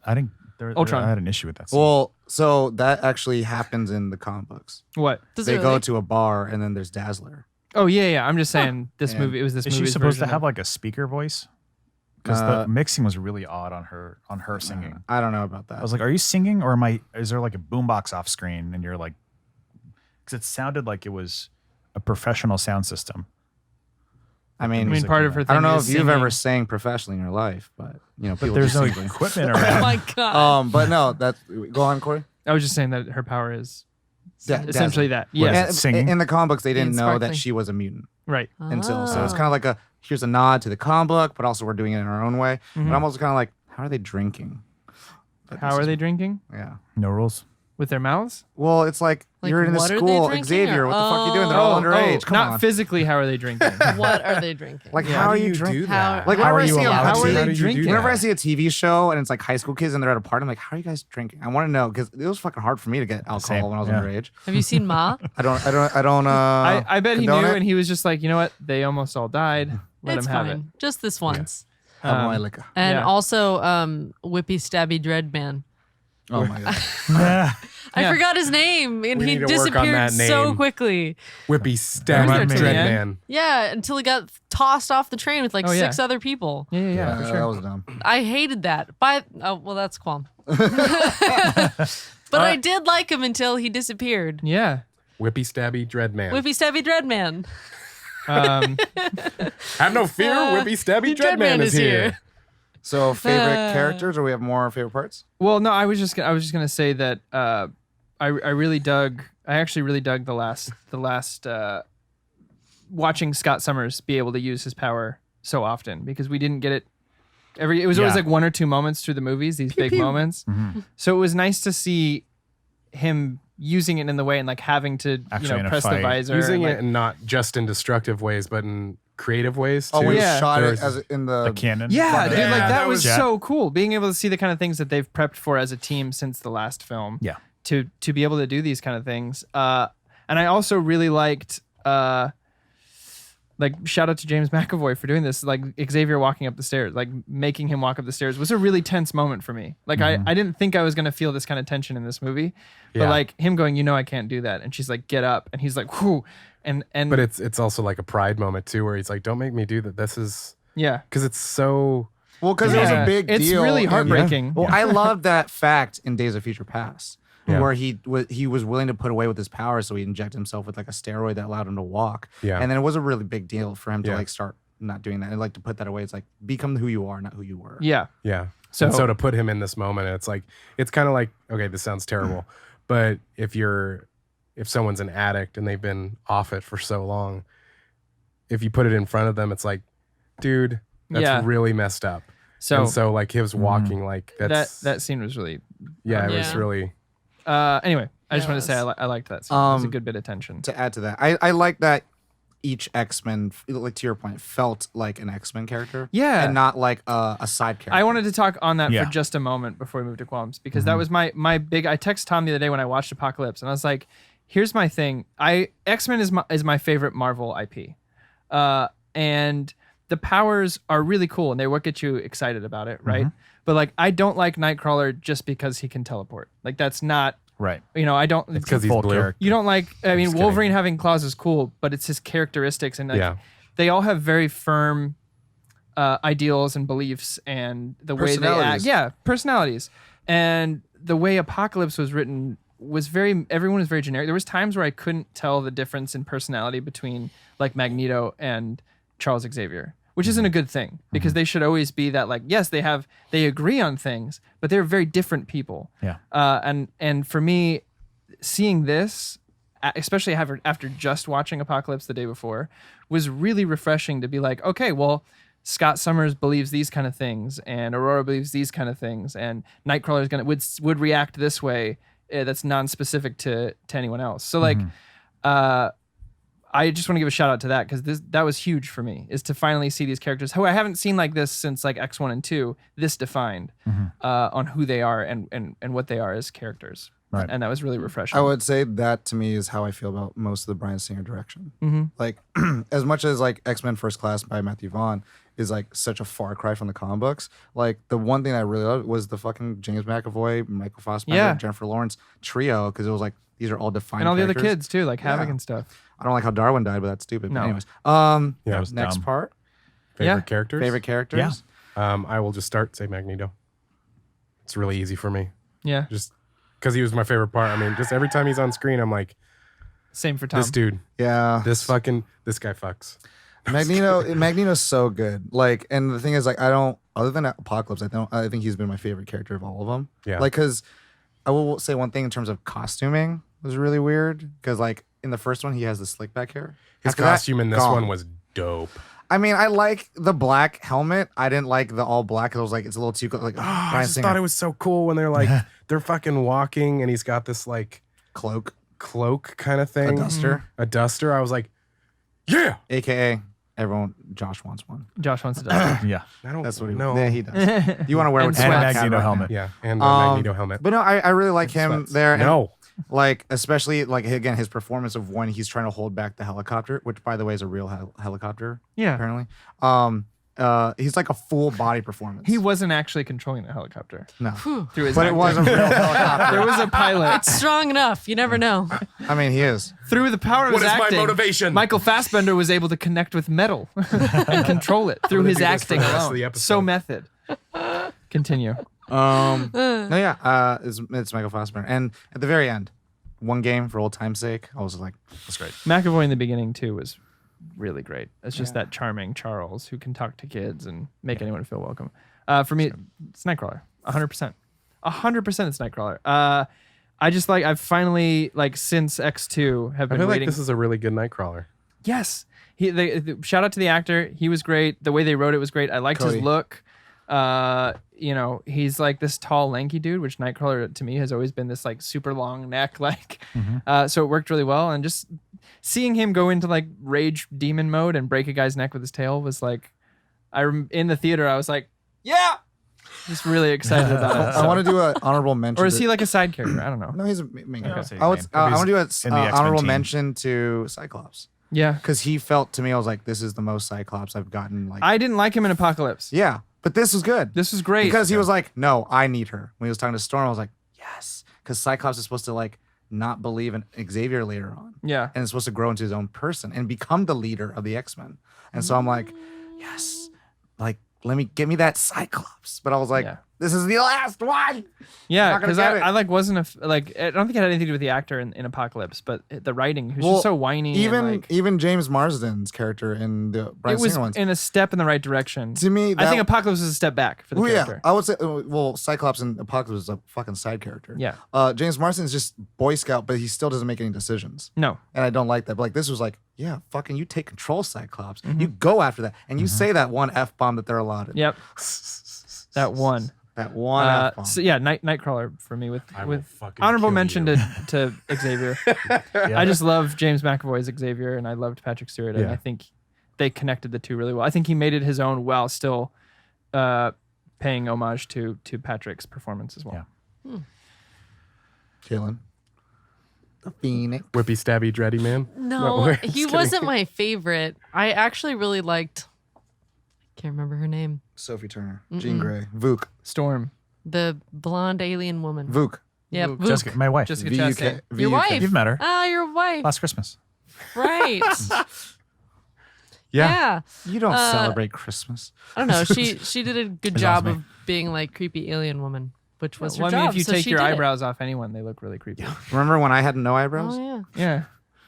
didn't. Ultron. I had an issue with that. Scene. Well, so that actually happens in the comic books. What? Does They it go really? to a bar and then there's Dazzler. Oh yeah. I'm just saying this Yeah. movie. It was this is she movie's supposed to version have of- like a speaker voice? Because Uh, the mixing was really odd on her singing. I don't know about that. I was like, are you singing or is there like a boombox off screen and you're like, because it sounded like it was a professional sound system. I I mean, mean, part of her. I Thing don't know is if you've ever singing. sang professionally in your life, but But people there's just no sing things. equipment Oh around. my God. But no, that's go on, Corey. I was just saying that her power is Da- essentially that. What Yeah. is it, singing? In the comic books, they didn't Being know sparkly. that she was a mutant Right. until so it's Oh. kind of like here's a nod to the comic book, but also we're doing it in our own way. Mhm. But I'm also kind of like, how are they drinking? But How this are is- they drinking? Yeah. No rules. With their mouths? Well, it's like, Like, you're in the what are they school, drinking, Xavier. or- What the fuck are you doing? They're all underage. Come not on. physically. How are they drinking? What are they drinking? Like, Yeah. how are do you you drinking? do How- that? Like, how whenever are I you see allowed how to? are How they do you do drinking? that? Whenever I see a TV show and it's like high school kids and they're at a party, I'm like, how are you guys drinking? I want to know because it was fucking hard for me to get alcohol Same, when I was yeah. underage. Have you seen Ma? I don't. I bet he knew, condone it. and he was just like, you know what? They almost all died. Let It's him have fine. Just this once. Have Um, my liquor. And Yeah. also Whippy Stabby Dread Man. Oh my god. I Yeah. forgot his name and We he need to work on disappeared that so name. quickly. Whippy stab Remind me. Dread Yeah. Man. Yeah, until he got tossed off the train with like Oh, yeah. 6 other people. Yeah, for that sure. was dumb. I hated that. Well, that's Qualm. But I did like him until he disappeared. Yeah. Whippy stabby Dread Man. Whippy Stabby Dread Man. Um, Have no fear, Whippy stabby Dread Man is here. So favorite characters, or we have more favorite parts? well, no, I was just gonna say that I really dug. I actually really dug the last watching Scott Summers be able to use his power so often because we didn't get it. It was always Yeah. like one or two moments through the movies, these big moments. Mhm. So it was nice to see him using it in the way and like having to Actually in a press the fight. visor, Using and, it and not just in destructive ways, but in creative ways too. Oh, we Yeah. shot it There's- as in the. The cannon. Yeah, dude, Yeah, like that that was was- so cool. Being able to see the kind of things that they've prepped for as a team since the last film. Yeah. To be able to do these kind of things. And I also really liked like shout out to James McAvoy for doing this. Like Xavier walking up the stairs, like making him walk up the stairs was a really tense moment for me. Like I didn't think I was gonna feel this kind of tension in this movie. But Yeah. like him going, you know I can't do that. And she's like, get up. And he's like, whoo. And But it's also like a pride moment too, where he's like, "Don't make me do that." This is yeah. because it's so. Well, because it was Yeah. a big It's deal. really and- heartbreaking. Well, I love that fact in Days of Future Past, Yeah. where he was willing to put away with his power, so he injected himself with like a steroid that allowed him to walk. Yeah. And then it was a really big deal for him to Yeah. like start not doing that. I like to put that away. It's like become who you are, not who you were. Yeah. Yeah. So- So to put him in this moment, it's like it's kind of like, okay, this sounds terrible, but if someone's an addict and they've been off it for so long, if you put it in front of them, it's like, dude, that's Yeah. really messed up. So, So like his walking, like that scene was really. yeah, it was Yeah. really Anyway, I just Yeah, want to say it was- I liked that scene. It was a Um, good bit of tension. To add to that, I like that each X-Men, like to your point, felt like an X-Men character. Yeah. And not like a side character. I wanted to talk on that Yeah. for just a moment before we move to qualms, because that was my big. I texted Tom the other day when I watched Apocalypse, and I was like, "Here's my thing. X-Men is my favorite Marvel IP, and the powers are really cool, and they're what get you excited about it, right? But like, I don't like Nightcrawler just because he can teleport. Like, that's not Right. I don't. it's because he's Full blue. character. You don't like. I mean, Just Wolverine kidding. having claws is cool, but it's his characteristics, and like, Yeah. they all have very firm ideals and beliefs, and the way they act. Personalities. Yeah, personalities, and the way Apocalypse was written was everyone was very generic. There was times where I couldn't tell the difference in personality between like Magneto and Charles Xavier, which isn't a good thing, because they should always be that, like, yes, they agree on things, but they're very different people. Yeah. And for me, seeing this, especially after just watching Apocalypse the day before, was really refreshing to be like, okay, well, Scott Summers believes these kind of things, and Aurora believes these kind of things, and Nightcrawler would react this way. That's non-specific to anyone else. So like, I just want to give a shout out to that, because that was huge for me, is to finally see these characters who I haven't seen like this since like X1 and 2, this defined on who they are and what they are as characters. Right. And that was really refreshing. I would say that to me is how I feel about most of the Bryan Singer direction. Mhm. Like, as much as like X-Men First Class by Matthew Vaughn is like such a far cry from the comic books, like the one thing I really loved was the fucking James McAvoy, Michael Fassbender, Yeah. Jennifer Lawrence trio, because it was like these are all defined and all the other characters. kids too, like Havoc Yeah. and stuff. I don't like how Darwin died, but that's stupid. No. But anyways, Yeah. That was next dumb. part, Favorite Yeah. characters? favorite characters. Yeah. I will just say Magneto. It's really easy for me. Yeah, Just because he was my favorite part. I mean, just every time he's on screen, I'm like, same for Tom. this dude, Yeah. this guy fucks. Magneto's so good. Like, and the thing is, like, I don't, other than Apocalypse, I think he's been my favorite character of all of them. Yeah. Like, because I will say one thing in terms of costuming was really weird. Because, like, in the first one, he has the slick back hair. His After that, costume in this gone. one was dope. I mean, I like the black helmet. I didn't like the all black because I was like, it's a little too like I Bryan just Singer thought it was so cool when they're like, they're fucking walking and he's got this like cloak, cloak kind of a thing. duster, A duster. I was like, yeah. aka everyone. Josh wants one. Josh wants to die. Yeah. I don't That's what he. know. Yeah, he does. You want to wear And what sweats. And Sweat Magneto Cat helmet. Yeah. And the Um, Magneto helmet. But no, I really like him Sweats. there. And No. like especially like again his performance of when he's trying to hold back the helicopter, which by the way is a real helicopter Yeah. apparently. He's like a full body performance. He wasn't actually controlling the helicopter no, through his but it acting. was a real helicopter. There was a pilot. It's strong enough. You never know. I mean, he is. Through the power of What his is my acting, motivation? Michael Fassbender was able to connect with metal and control it through gonna his do this for acting the rest of alone. the episode. So method. Continue. No, yeah, it's Michael Fassbender, and at the very end, one game for old time's sake, I was like, that's great. McAvoy in the beginning too was really great. It's just that charming Charles who can talk to kids and make anyone feel welcome. For me, it's Nightcrawler. 100%. 100% it's Nightcrawler. I've finally, like, since X2 have I been feel like waiting. this is a really good Nightcrawler. Yes. Shout out to the actor. He was great. The way they wrote it was great. I liked Cody. his look. He's like this tall, lanky dude, which Nightcrawler to me has always been this like super long neck, like. So it worked really well, and just seeing him go into like rage demon mode and break a guy's neck with his tail was like, in the theater I was like, yeah, just really excited about it. I want to do an honorable mention. Or is he like a side character? I don't know. No, he's a main character. say his I would. name. I want to do In an the X-Men honorable team. mention to Cyclops Yeah, because he felt to me, I was like, this is the most Cyclops I've gotten. Like, I didn't like him in Apocalypse. yeah, but this was good. This was great Because he was like, no, I need her. When he was talking to Storm, I was like, yes. Because Cyclops is supposed to like not believe in Xavier later on. Yeah. And is supposed to grow into his own person and become the leader of the X-Men. And so I'm like, yes, like, get me that Cyclops. But I was like, Yeah. this is the last one. Yeah, Not gonna because get it. I like wasn't like I don't think it had anything to do with the actor in Apocalypse, but the writing, who's just so whiny. Even and, like, even James Marsden's character in the Bryan it was Singer ones. in a step in the right direction. To me, I think Apocalypse is a step back for the character. I would say, well, Cyclops in Apocalypse is a fucking side character. Yeah. James Marsden is just Boy Scout, but he still doesn't make any decisions. No. And I don't like that. But like this was like, yeah, fucking you take control, Cyclops. You go after that. And you say that one F-bomb that they're allotted. Yep. That one. That one F-bomb. So yeah, Nightcrawler for me with fucking honorable kill mention you. to Xavier. I just love James McAvoy's Xavier, and I loved Patrick Stewart, and Yeah. I think they connected the two really well. I think he made it his own while still paying homage to Patrick's performance as well. Yeah. Kaylin. The Phoenix. Whippy stabby dready man. No, we're he just kidding. wasn't my favorite. I actually really liked. I can't remember her name. Sophie Turner. Jean Grey. Vuk. Storm. The blonde alien woman. Vuk. Yeah, Vuk. Vuk. Jessica, my wife. Jessica VUK. Chastain. Your VUK. wife. You've met her Ah, your wife. last Christmas. Right. Yeah. Yeah. You don't celebrate Christmas. I don't know. She did a good It's job awesome. of being like creepy alien woman, which was her Well, I job. mean, if you so take she your did it. eyebrows off anyone, they look really creepy. Remember when I had no eyebrows? Oh yeah.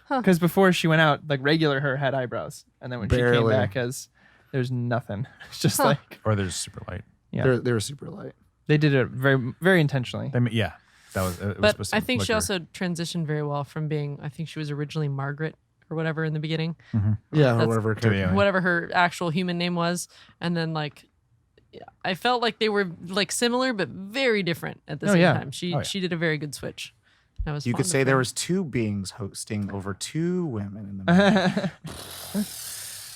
Yeah. Because before she went out, like regular her had eyebrows, and then when she came Barely. back as there's nothing. It's just like Or there's super light. Yeah. They were super light. they did it very very intentionally. Yeah. That was. It was But supposed to I think look she her- also transitioned very well from being. I think she was originally Margaret or whatever in the beginning, Yeah, That's- whoever. To the alien. whatever her actual human name was, and then like. I felt like they were like similar but very different at the Oh, same yeah. time. She Oh, yeah. she did a very good switch. I was You fond could of say her. there was two beings hosting over two women in the movie.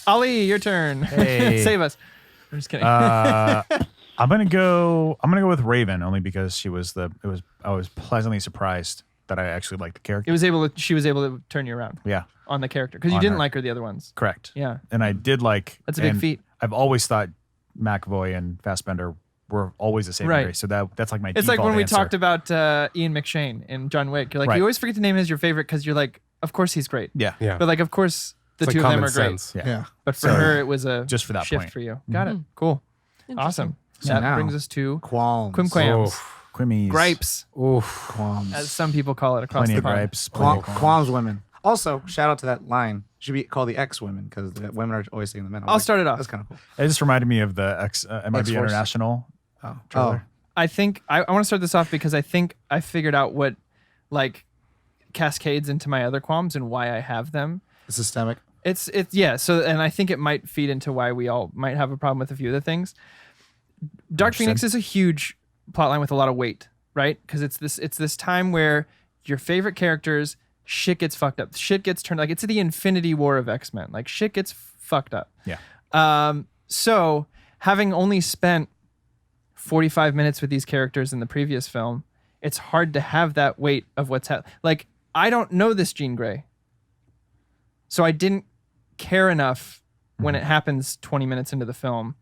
Ali, your turn. Hey. Save us. I'm just kidding. I'm gonna go with Raven only because I was pleasantly surprised that I actually liked the character. She was able to turn you around Yeah, on the character because you On didn't her. like her the other ones. correct. Yeah. And I did like. That's a big and feat. I've always thought McAvoy and Fassbender were always the same. Right. Race, so that's like my. It's like when we answer. talked about Ian McShane in John Wick. You're like, Right. you always forget to name him as your favorite because you're like, of course he's great. Yeah. Yeah. But like, of course the It's two like of them common are great. sense. Yeah. Yeah. But for So, her, it was a just for that shift point. for you. Got it. Cool. Awesome. So that now- brings us to Qualms. Quimquams. Quimmies. Gripes, Qualms. as some people call it across Plenty the of pond. gripes. plenty of Qualms women. Also, shout out to that line. Should be called the X women because the women are always saying the men. I'll start it off. That's kind of cool. It just reminded me of the MIB X-Force. International trailer. I think I want to start this off because I think I figured out what like cascades into my other qualms and why I have them. Systemic. It's yeah. So and I think it might feed into why we all might have a problem with a few other things. Dark Phoenix is a huge plotline with a lot of weight, right? Because it's this time where your favorite characters shit gets fucked up, shit gets turned like it's the Infinity War of X-Men, like shit gets fucked up. Yeah. So having only spent 45 minutes with these characters in the previous film, it's hard to have that weight of what's happening. Like I don't know this Jean Grey, so I didn't care enough when it happens 20 minutes into the film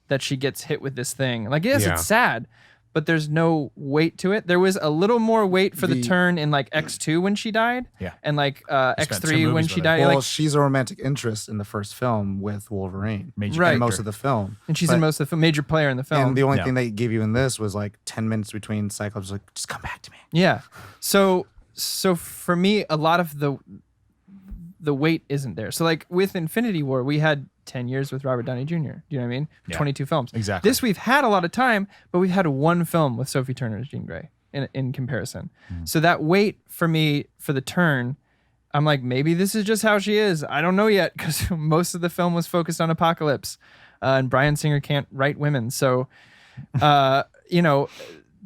that she gets hit with this thing. Like, yes, Yeah. it's sad, but there's no weight to it. There was a little more weight for the turn in like X2 when she died. Yeah. And like spent two X3 when movies she with her. died. Well, Like, she's a romantic interest in the first film with Wolverine. Major Right. And most character. of the film. and she's But- in most of the film, major player in the film. And the only Yeah. thing they gave you in this was like 10 minutes between Cyclops. Like, just come back to me. Yeah. So for me, a lot of the weight isn't there. So like with Infinity War, we had 10 years with Robert Downey Jr. Do you know what I mean? Yeah. 22 films. Exactly. This we've had a lot of time, but we've had one film with Sophie Turner as Jean Grey in comparison. So that weight for me for the turn, I'm like, maybe this is just how she is. I don't know yet because most of the film was focused on Apocalypse, and Bryan Singer can't write women. So, you know,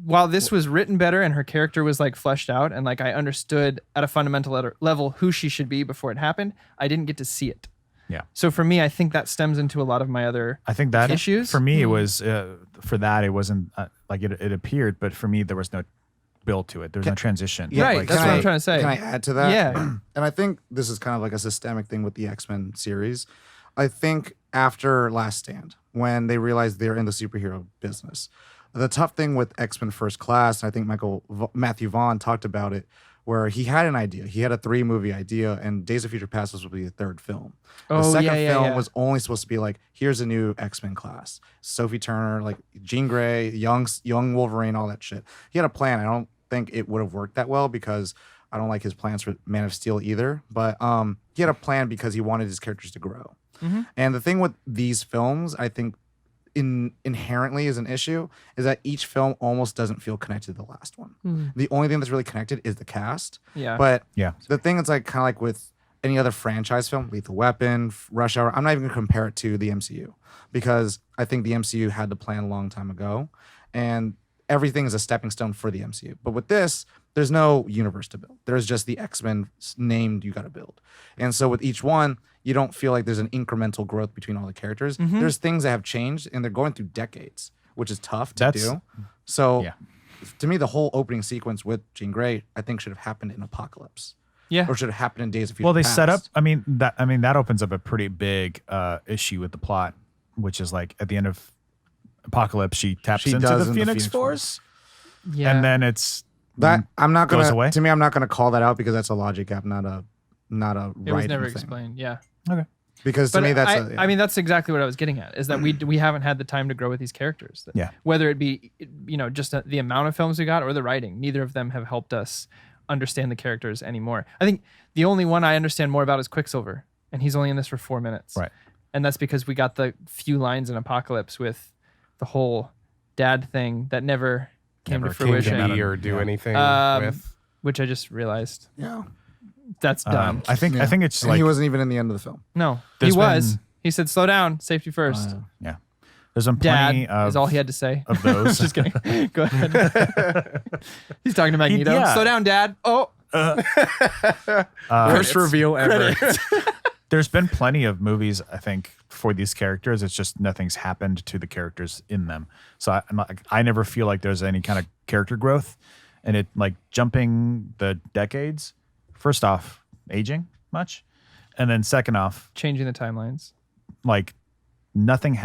while this was written better and her character was like fleshed out and like I understood at a fundamental level who she should be before it happened, I didn't get to see it. Yeah. So for me, I think that stems into a lot of my other I think that issues. for me it was for that it wasn't like it appeared, but for me there was no build to it. There was no transition. Right, Like, that's can what I'm I- trying to say. Can I add to that? Yeah. And I think this is kind of like a systemic thing with the X-Men series. I think after Last Stand, when they realized they're in the superhero business, the tough thing with X-Men First Class, and I think Matthew Vaughn talked about it, where he had an idea. He had a 3-movie idea, and Days of Future Past was supposed to be the 3rd film. The Oh, second yeah, film yeah. was only supposed to be like, here's a new X-Men class. Sophie Turner, like Jean Grey, young Wolverine, all that shit. He had a plan. I don't think it would have worked that well because I don't like his plans for Man of Steel either. But he had a plan because he wanted his characters to grow. Mm-hmm. And the thing with these films, I think inherently is an issue, is that each film almost doesn't feel connected to the last one. The only thing that's really connected is the cast. Yeah. But Yeah. the thing that's like kind of like with any other franchise film, Lethal Weapon, Rush Hour, I'm not even gonna compare it to the MCU because I think the MCU had the plan a long time ago, and everything is a stepping stone for the MCU. But with this, there's no universe to build. There's just the X-Men named you got to build. And so with each one, you don't feel like there's an incremental growth between all the characters. There's things that have changed, and they're going through decades, which is tough to do. So yeah. to me, the whole opening sequence with Jean Grey, I think should have happened in Apocalypse. Yeah. Or should have happened in Days of Future Well, they Past. set up. That opens up a pretty big issue with the plot, which is like at the end of Apocalypse, she taps She into does the in the Phoenix Phoenix Force, Yeah. and then it's That I'm not goes gonna. away? To me, I'm not gonna call that out because that's a logic gap, not a it was writing never thing. explained. Yeah. Because to But me, that's. I mean, that's exactly what I was getting at. Is that we haven't had the time to grow with these characters. Yeah. Whether it be just the amount of films we got or the writing, neither of them have helped us understand the characters anymore. I think the only one I understand more about is Quicksilver, and he's only in this for 4 minutes. Right. And that's because we got the few lines in Apocalypse with the whole dad thing that never came to Never fruition, came to be or do anything with. which I just realized yeah. that's dumb. I think it's And like he wasn't even in the end of the film. No, he There's was. been- He said, "Slow down, safety first." yeah. There's been Dad plenty is all he had to say. of those. Just kidding. Go ahead. He's talking to Magneto. yeah. Slow down, Dad. Oh, Worst reveal ever. There's been plenty of movies, I think, for these characters. It's just nothing's happened to the characters in them. So I never feel like there's any kind of character growth. And it like jumping the decades, first off, aging much. And then second off, changing the timelines. like nothing,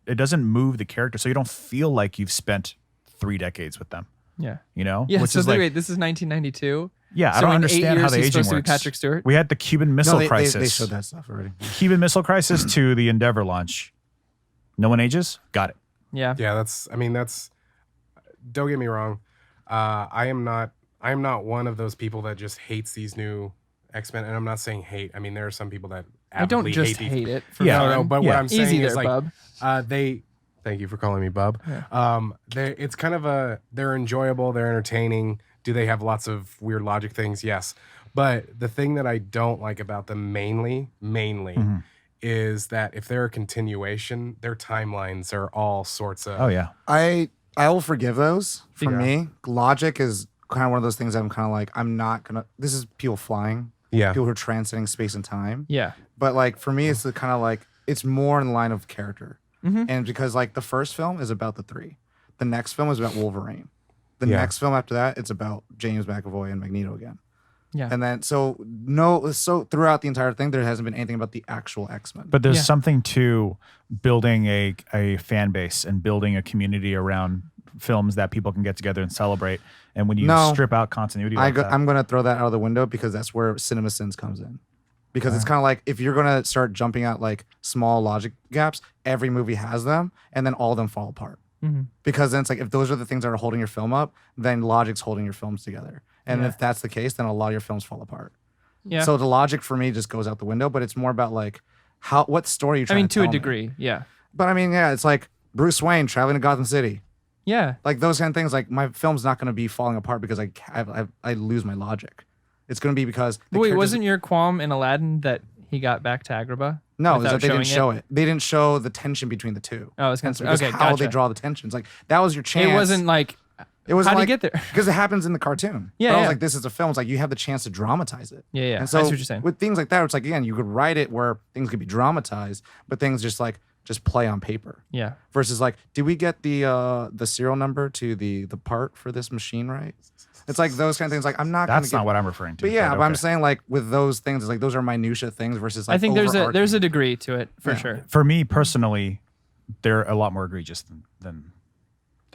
it doesn't move the character. So you don't feel like you've spent 3 decades with them, Yeah. you know? Yeah. Which So is like, wait, this is 1992. yeah, I so don't in 8 understand how years the he's aging supposed to be works. Patrick Stewart? We had the Cuban Missile No, Crisis. they showed that stuff already. Cuban Missile Crisis to the Endeavor launch. No one ages? Got it. Yeah. Yeah, that's. Don't get me wrong. I am not one of those people that just hates these new X-Men, and I'm not saying hate. I mean, there are some people that I don't avidly just hate, hate it. For Yeah, fun. No, but Yeah. what I'm saying Easy is there, like bub. they. Thank you for calling me bub. Yeah. It's kind of they're enjoyable, they're entertaining. Do they have lots of weird logic things? Yes, but the thing that I don't like about them mainly is that if they're a continuation, their timelines are all sorts of. Oh, yeah. I will forgive those. For Yeah. me, logic is kind of one of those things that I'm kind of like, I'm not gonna. This is people flying, Yeah. people who are transcending space and time. Yeah. But like for me, it's the kind of like it's more in line of character, Mm-hmm. and because like the first film is about the 3, the next film is about Wolverine, the Yeah. next film after that it's about James McAvoy and Magneto again. Yeah. And then so throughout the entire thing, there hasn't been anything about the actual X-Men. But there's Yeah. something to building a fan base and building a community around films that people can get together and celebrate. And when you No. strip out continuity like that, I'm going to throw that out of the window because that's where CinemaSins comes in. Because it's kind of like if you're going to start jumping out like small logic gaps, every movie has them, and then all of them fall apart. Mm-hmm. Because then it's like if those are the things that are holding your film up, then logic's holding your films together. And Yeah. if that's the case, then a lot of your films fall apart. Yeah. So the logic for me just goes out the window, but it's more about like what story you're I trying mean, to to tell a me. degree. Yeah. But I mean, yeah, it's like Bruce Wayne traveling to Gotham City. Yeah. Like those kind of things, like my film's not going to be falling apart because I lose my logic. It's going to be because the Wait, characters- wasn't your qualm in Aladdin that he got back to Agrabah? no, it's without that they didn't showing show it. They didn't show the tension between the two. Oh, I was gonna And say. so just Okay, how they gotcha. draw the tensions. Like that was your chance. It wasn't like It wasn't how'd he like, get there? because it happens in the cartoon. Yeah, But I was yeah. like, this is a film. It's like you have the chance to dramatize it. Yeah, yeah. And I so see what you're saying. with things like that, it's like again, you could write it where things could be dramatized, but things just play on paper. Yeah. Versus like, did we get the serial number to the part for this machine right? It's like those kind of things. Like I'm not. that's gonna not what I'm referring to. But yeah, but I'm okay. saying like with those things, it's like those are minutia things versus like I think there's overarching. a degree to it for Yeah. sure. For me personally, they're a lot more egregious than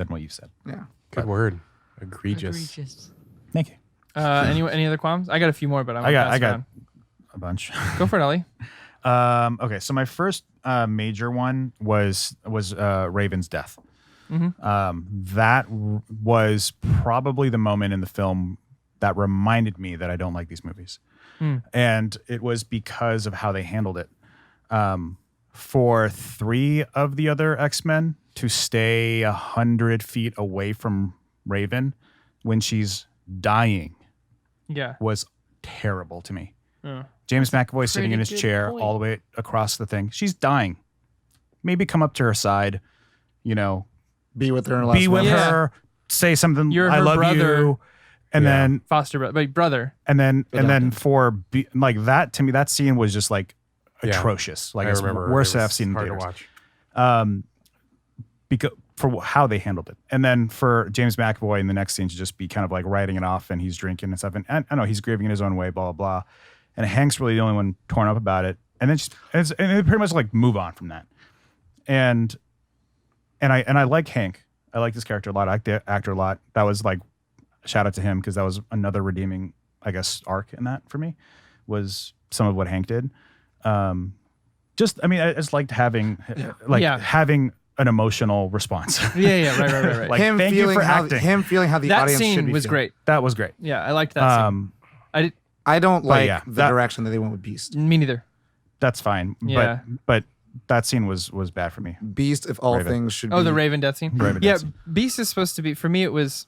what you said. Yeah. Good word. Egregious. Egregious. Thank you. Any other qualms? I got a few more, but I got a bunch. Go for it, Ollie. Okay, so my first major one was Raven's death. That was probably the moment in the film that reminded me that I don't like these movies. And it was because of how they handled it. For 3 of the other X-Men to stay 100 feet away from Raven when she's dying was terrible to me. James McAvoy sitting in his chair all the way across the thing. She's dying. Maybe come up to her side, Be with her in the be last with minute. her, say something, You're I her love brother. you. And then Foster brother. and then like that, to me, that scene was just like atrocious. Like I it's remember worst it I've was seen in hard to theaters. watch. Because for how they handled it. And then for James McAvoy in the next scene to just be kind of like writing it off and he's drinking and stuff. And I know he's grieving in his own way, blah, blah, blah. And Hank's really the only one torn up about it. And then and they pretty much like move on from that. And I like Hank. I like this character a lot. I like the actor a lot. That was like, shout out to him because that was another redeeming, I guess, arc in that for me was some of what Hank did. I just liked having having an emotional response. Right. Like, Him thank you feeling for how acting. him feeling how the That audience should scene be was feeling. great. That was great. Yeah, I liked that scene. I don't like yeah, the that- direction that they went with Beast. Me neither. That's fine. Yeah. But that scene was bad for me. Beast, if all Raven. things should be. Oh, the Raven death scene. Raven yeah, death scene. Beast is supposed to be for me. It was,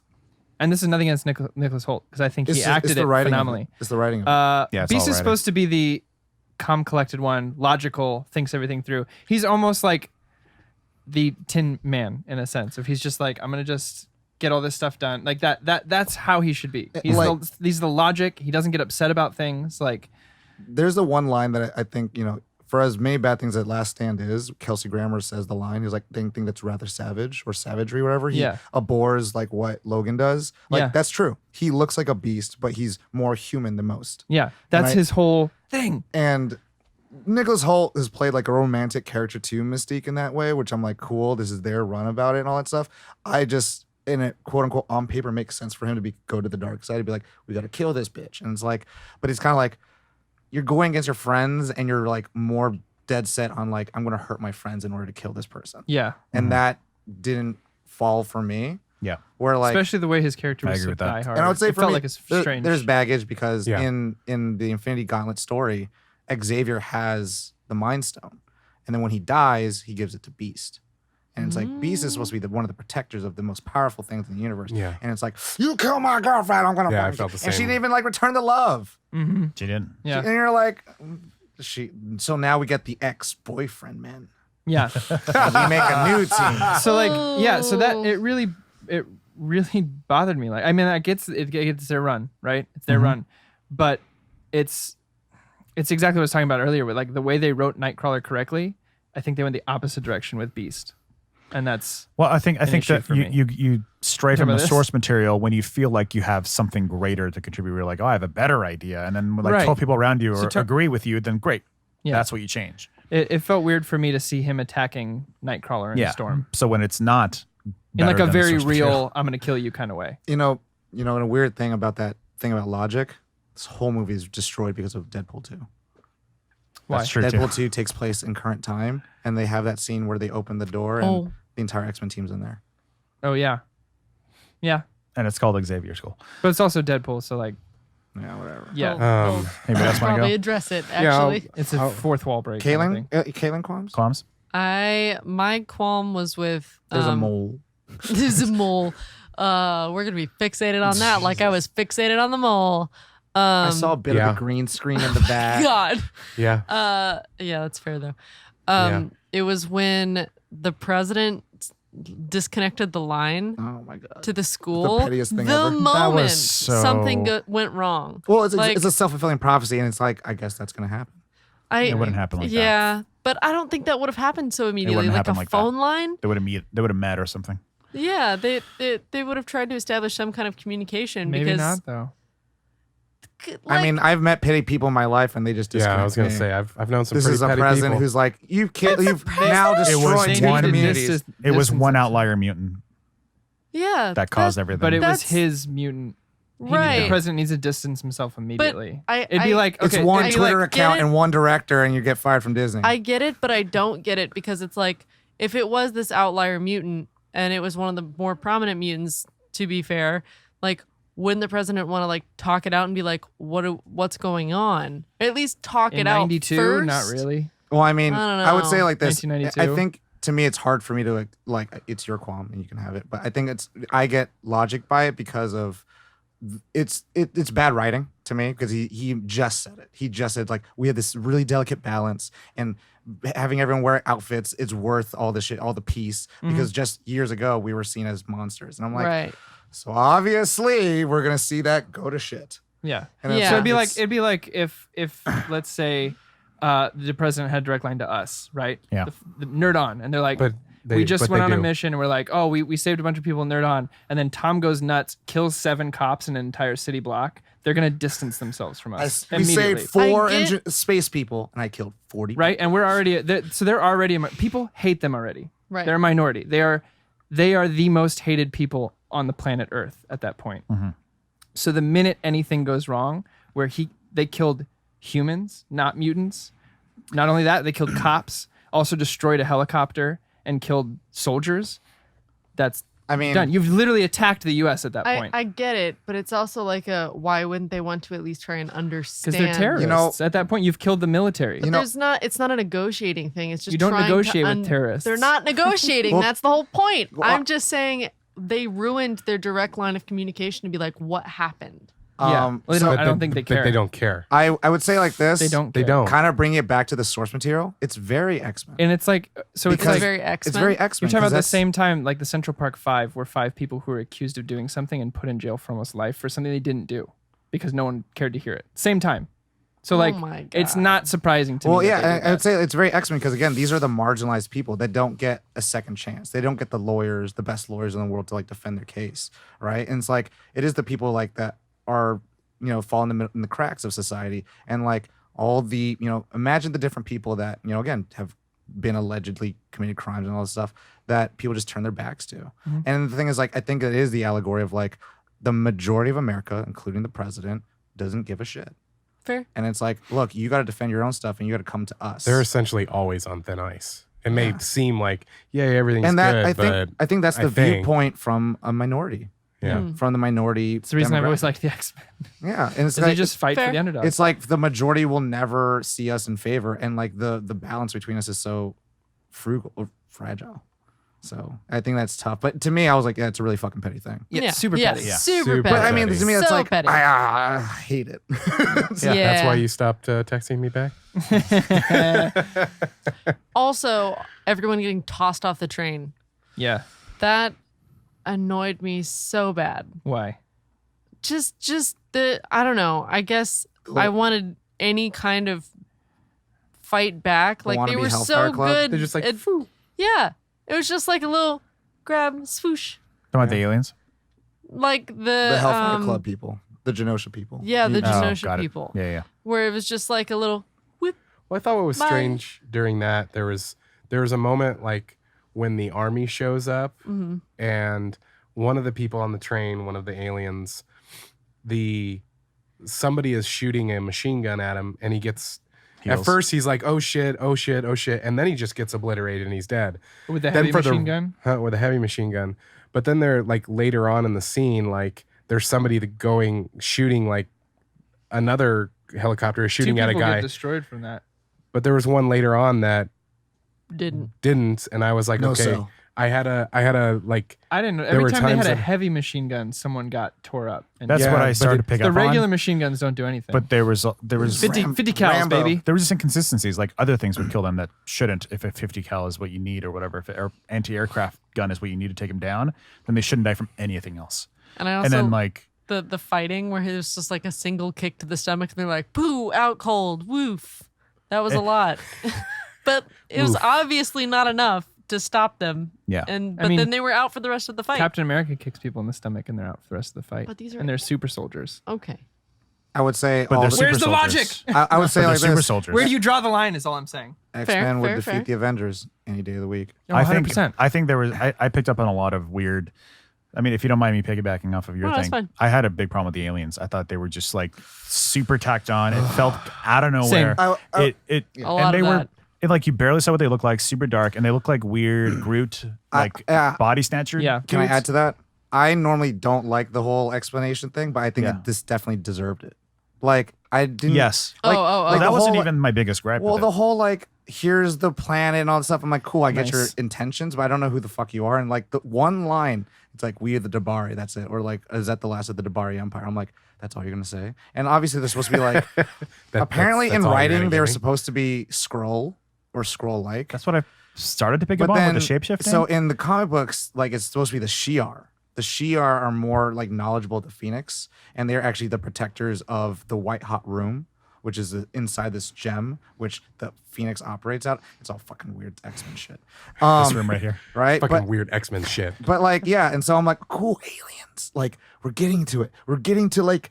and this is nothing against Nicholas Hoult because I think he It's acted the it writing of phenomenally. It's the writing of it. Yeah, it's Beast all is writing. supposed to be the calm, collected one, logical, thinks everything through. He's almost like the Tin Man in a sense. If he's just like, I'm gonna just get all this stuff done, like that. That's how he should be. He's he's the logic. He doesn't get upset about things. Like There's the one line that I think, for as many bad things that Last Stand is, Kelsey Grammer says the line, he's like, thing that's rather savage or savagery, whatever. He abhors like what Logan does. Like, Yeah. that's true. He looks like a beast, but he's more human than most. yeah, that's Right. his whole thing. And Nicholas Hoult has played like a romantic character too, Mystique, in that way, which I'm like, cool, this is their run about it and all that stuff. I just, in it, quote unquote, on paper, makes sense for him to go to the dark side and be like, we got to kill this bitch. And it's like, but it's kind of like, you're going against your friends and you're like more dead set on like, I'm going to hurt my friends in order to kill this person. Yeah, And that didn't fall for me. Yeah. Where like, especially the way his character I was agree so with that. diehard. and I would say it for felt me, like it's strange. there's baggage because Yeah. in the Infinity Gauntlet story, Xavier has the Mind Stone, and then when he dies, he gives it to Beast, and it's like Beast is supposed to be one of the protectors of the most powerful things in the universe. Yeah. And it's like, you kill my girlfriend, I'm gonna. Yeah, I fucking felt kill-" the And she same. didn't even like return the love. Mm-hmm. She didn't. Yeah, And you're like, so now we get the ex-boyfriend man. yeah. We make a new team. So like, yeah. So that it really bothered me. Like, I mean, it gets their run, right? It's their run, but it's exactly what I was talking about earlier. With like the way they wrote Nightcrawler correctly, I think they went the opposite direction with Beast, and that's Well, I think issue that for me. you stray Talk from the about this. source material when you feel like you have something greater to contribute. You're like, oh, I have a better idea, and then when, like Right. 12 people around you So agree with you, then great. Yeah. That's what you change. it felt weird for me to see him attacking Nightcrawler in the storm So when it's not in like better a than the very source real, material. I'm gonna kill you kind of way. And a weird thing about that thing about logic, this whole movie is destroyed because of Deadpool 2. Why? That's true too. Deadpool 2 takes place in current time, and they have that scene where they open the door and the entire X-Men team's in there. Oh yeah, yeah. And it's called Xavier School. But it's also Deadpool, so like, Yeah, whatever. yeah, Anybody else want to Probably go? address it Yeah, I'll- actually. it's a fourth wall break. kind of Kaylin? thing. Kaylin Qualms? Qualms? My qualm was with There's a mole. There's a mole. We're gonna be fixated on that, like I was fixated on the mole. I saw a bit yeah. of a green screen in the back. God. Yeah. Yeah, that's fair though. Yeah. It was when the president disconnected the line Oh my god. to the school. pettiest thing the ever. That moment was so- something went wrong. Well, it's Like- a self-fulfilling prophecy, and it's like, I guess that's gonna happen. It wouldn't happen like that. Yeah, but I don't think that would have happened so immediately. wouldn't Like a happen like that. phone line. They would have met or something. Yeah, they would have tried to establish some kind of communication. Maybe because, not though. I mean, I've met petty people in my life, and they just disconnect Yeah, I was gonna me. say I've known some This pretty is a petty president people. who's like, you've now destroyed It was two one- communities. It was one outlier mutant yeah, that caused everything. But it was That's- his mutant. Right. The president needs to distance himself immediately. It'd be like, okay, it's one it'd be Twitter like, account get it? and one director, and you get fired from Disney. I get it, but I don't get it because it's like if it was this outlier mutant and it was one of the more prominent mutants, to be fair, like wouldn't the president want to like talk it out and be like, what's going on? At least talk in it out 92, first. not really. Well, I mean, I don't I would know. say like this. 1992. I think to me, it's hard for me to like. It's your qualm, and you can have it. But I think I get logic by it because of it's bad writing to me because he just said it. He just said like we have this really delicate balance and having everyone wear outfits. It's worth all the shit, all the peace because just years ago we were seen as monsters, and I'm like, Right. so obviously we're gonna see that go to shit. Yeah. And it's Yeah. So it's- it'd be like if let's say the president had a direct line to us, right? Yeah. The Nerd On, and they're like, But we just went on a do. mission, and we're like, oh, we saved a bunch of people in Nerd On, and then Tom goes nuts, kills 7 cops in an entire city block. They're gonna distance themselves from us we immediately. saved 4 I get- space people, and I killed 40. Right, and we're already they're already people hate them already. Right. They're a minority. They are the most hated people on the planet Earth at that point. So the minute anything goes wrong, where they killed humans, not mutants. Not only that, they killed cops. Also destroyed a helicopter and killed soldiers. That's I mean, done. You've literally attacked the U.S. at that point I get it, but it's also like why wouldn't they want to at least try and understand? because they're terrorists. You know- At that point, you've killed the military. You know- It's not a negotiating thing. It's just You don't trying negotiate to with terrorists. They're not negotiating. Well- That's the whole point. Well, I'm just saying they ruined their direct line of communication to be like, what happened? Yeah. um, Well, they so don't- I don't think they care. But they don't care. I would say like this. They don't. They care. don't. Kind of bring it back to the source material. It's very X-Men. And it's like so. It's Because like very X-Men. It's very X-Men. you're talking about 'cause the that's- same time, like the Central Park 5, where 5 people who were accused of doing something and put in jail for almost life for something they didn't do because no one cared to hear it. Same time. So like, my it's God. not surprising to Well, me. yeah, that they I did would that. say it's very X-Men because again, these are the marginalized people that don't get a second chance. They don't get the lawyers, the best lawyers in the world to like defend their case, right? And it's like it is the people like that are fall in the cracks of society, and like all the imagine the different people that again have been allegedly committed crimes and all this stuff that people just turn their backs to. And the thing is, like, I think it is the allegory of like the majority of America, including the president, doesn't give a shit. Fair. And it's like, look, you got to defend your own stuff, and you got to come to us. They're essentially always on thin ice. It may seem like, yeah, everything's and that good, I think that's the I think- viewpoint from a minority, yeah. from the minority. It's the reason I've demographic. always liked the X-Men. Yeah, and it's Is they like, just fight Fair. for the underdog. it's like the majority will never see us in favor, and like the balance between us is so fragile. So I think that's tough. But to me, I was like, yeah, it's a really fucking petty thing. yeah, super yeah, petty. Yeah. Super Super petty. But I mean, petty. to me, it's So like petty. I hate it. Yeah. That's why you stopped texting me back? Also, everyone getting tossed off the train. Yeah. That annoyed me so bad. Why? Just the I don't know. I guess I wanted any kind of fight back. Like they Wannabe were Hellfire so Club? good. They're just like, at- yeah. It was just like a little grab, swoosh. Talking about the aliens? Like the The Hellfire Club people, the Genosha people. Yeah, the Oh, Genosha got it. people. Yeah. Where it was just like a little whip. Well, I thought what was Bye. strange during that, there was a moment like when the army shows up and one of the people on the train, one of the aliens, somebody is shooting a machine gun at him, and he gets at Heals. first he's like, oh shit, and then he just gets obliterated and he's dead. With the Then heavy for the- machine gun? With a heavy machine gun. But then they're like later on in the scene, like there's somebody shooting like another helicopter shooting Two at a people guy. get destroyed from that. But there was one later on that didn't, and I was like, No okay. sell. I had a like I didn't know. There Every were time they times had a that- heavy machine gun, someone got tore up. And That's Yeah, what I but started to pick the up regular on. machine guns don't do anything. But there was 50 cals, Rambo. baby. there was just inconsistencies. Like other things would kill them that shouldn't. If a 50 cal is what you need or whatever, if an anti-aircraft gun is what you need to take them down, then they shouldn't die from anything else. And I also And then like the fighting where it was just like a single kick to the stomach and they're like, poo, out cold, woof. That was a lot. But it was obviously not enough to stop them. Yeah. But mean, then they were out for the rest of the fight. Captain America kicks people in the stomach and they're out for the rest of the fight. But these are- and they're super soldiers. Okay. I would say But all they're the super Where's the soldiers. logic? I would say But they're like super this. soldiers. Where do you draw the line is all I'm saying. X-Men would fair, defeat fair. the Avengers any day of the week. Oh, I 100%. think there was I picked up on a lot of weird I mean, if you don't mind me piggybacking off of your No, that's thing, fine. I had a big problem with the aliens. I thought they were just like super tacked on. It felt out of nowhere. Same. A lot and they of were that. like you barely saw what they looked like, super dark, and they look like weird Groot, like body snatcher. Yeah. Can I dudes. add to that? I normally don't like the whole explanation thing, but I think that this definitely deserved it. Like I didn't. Yes. Like, Oh. like that the wasn't whole, even my biggest gripe. Well, with the it. whole like here's the planet and all that stuff. I'm like, cool, I get your Nice. intentions, but I don't know who the fuck you are. And like the one line, it's like we are the Dabari, that's it. Or like, is that the last of the Dabari Empire? I'm like, that's all you're gonna say. And obviously they're supposed to be like apparently that's in all you're writing gonna they give were me? supposed to be scroll or scroll like. That's what I started to pick up But on then, with the shapeshifting. so in the comic books, like it's supposed to be the Shi'ar. The Shi'ar are more like knowledgeable of the Phoenix, and they're actually the protectors of the White Hot Room, which is inside this gem, which the Phoenix operates out. It's all fucking weird X-Men shit. this room right here. Right? Fucking weird X-Men shit. But like, yeah, and so I'm like, cool, aliens. Like, we're getting to it. We're getting to like,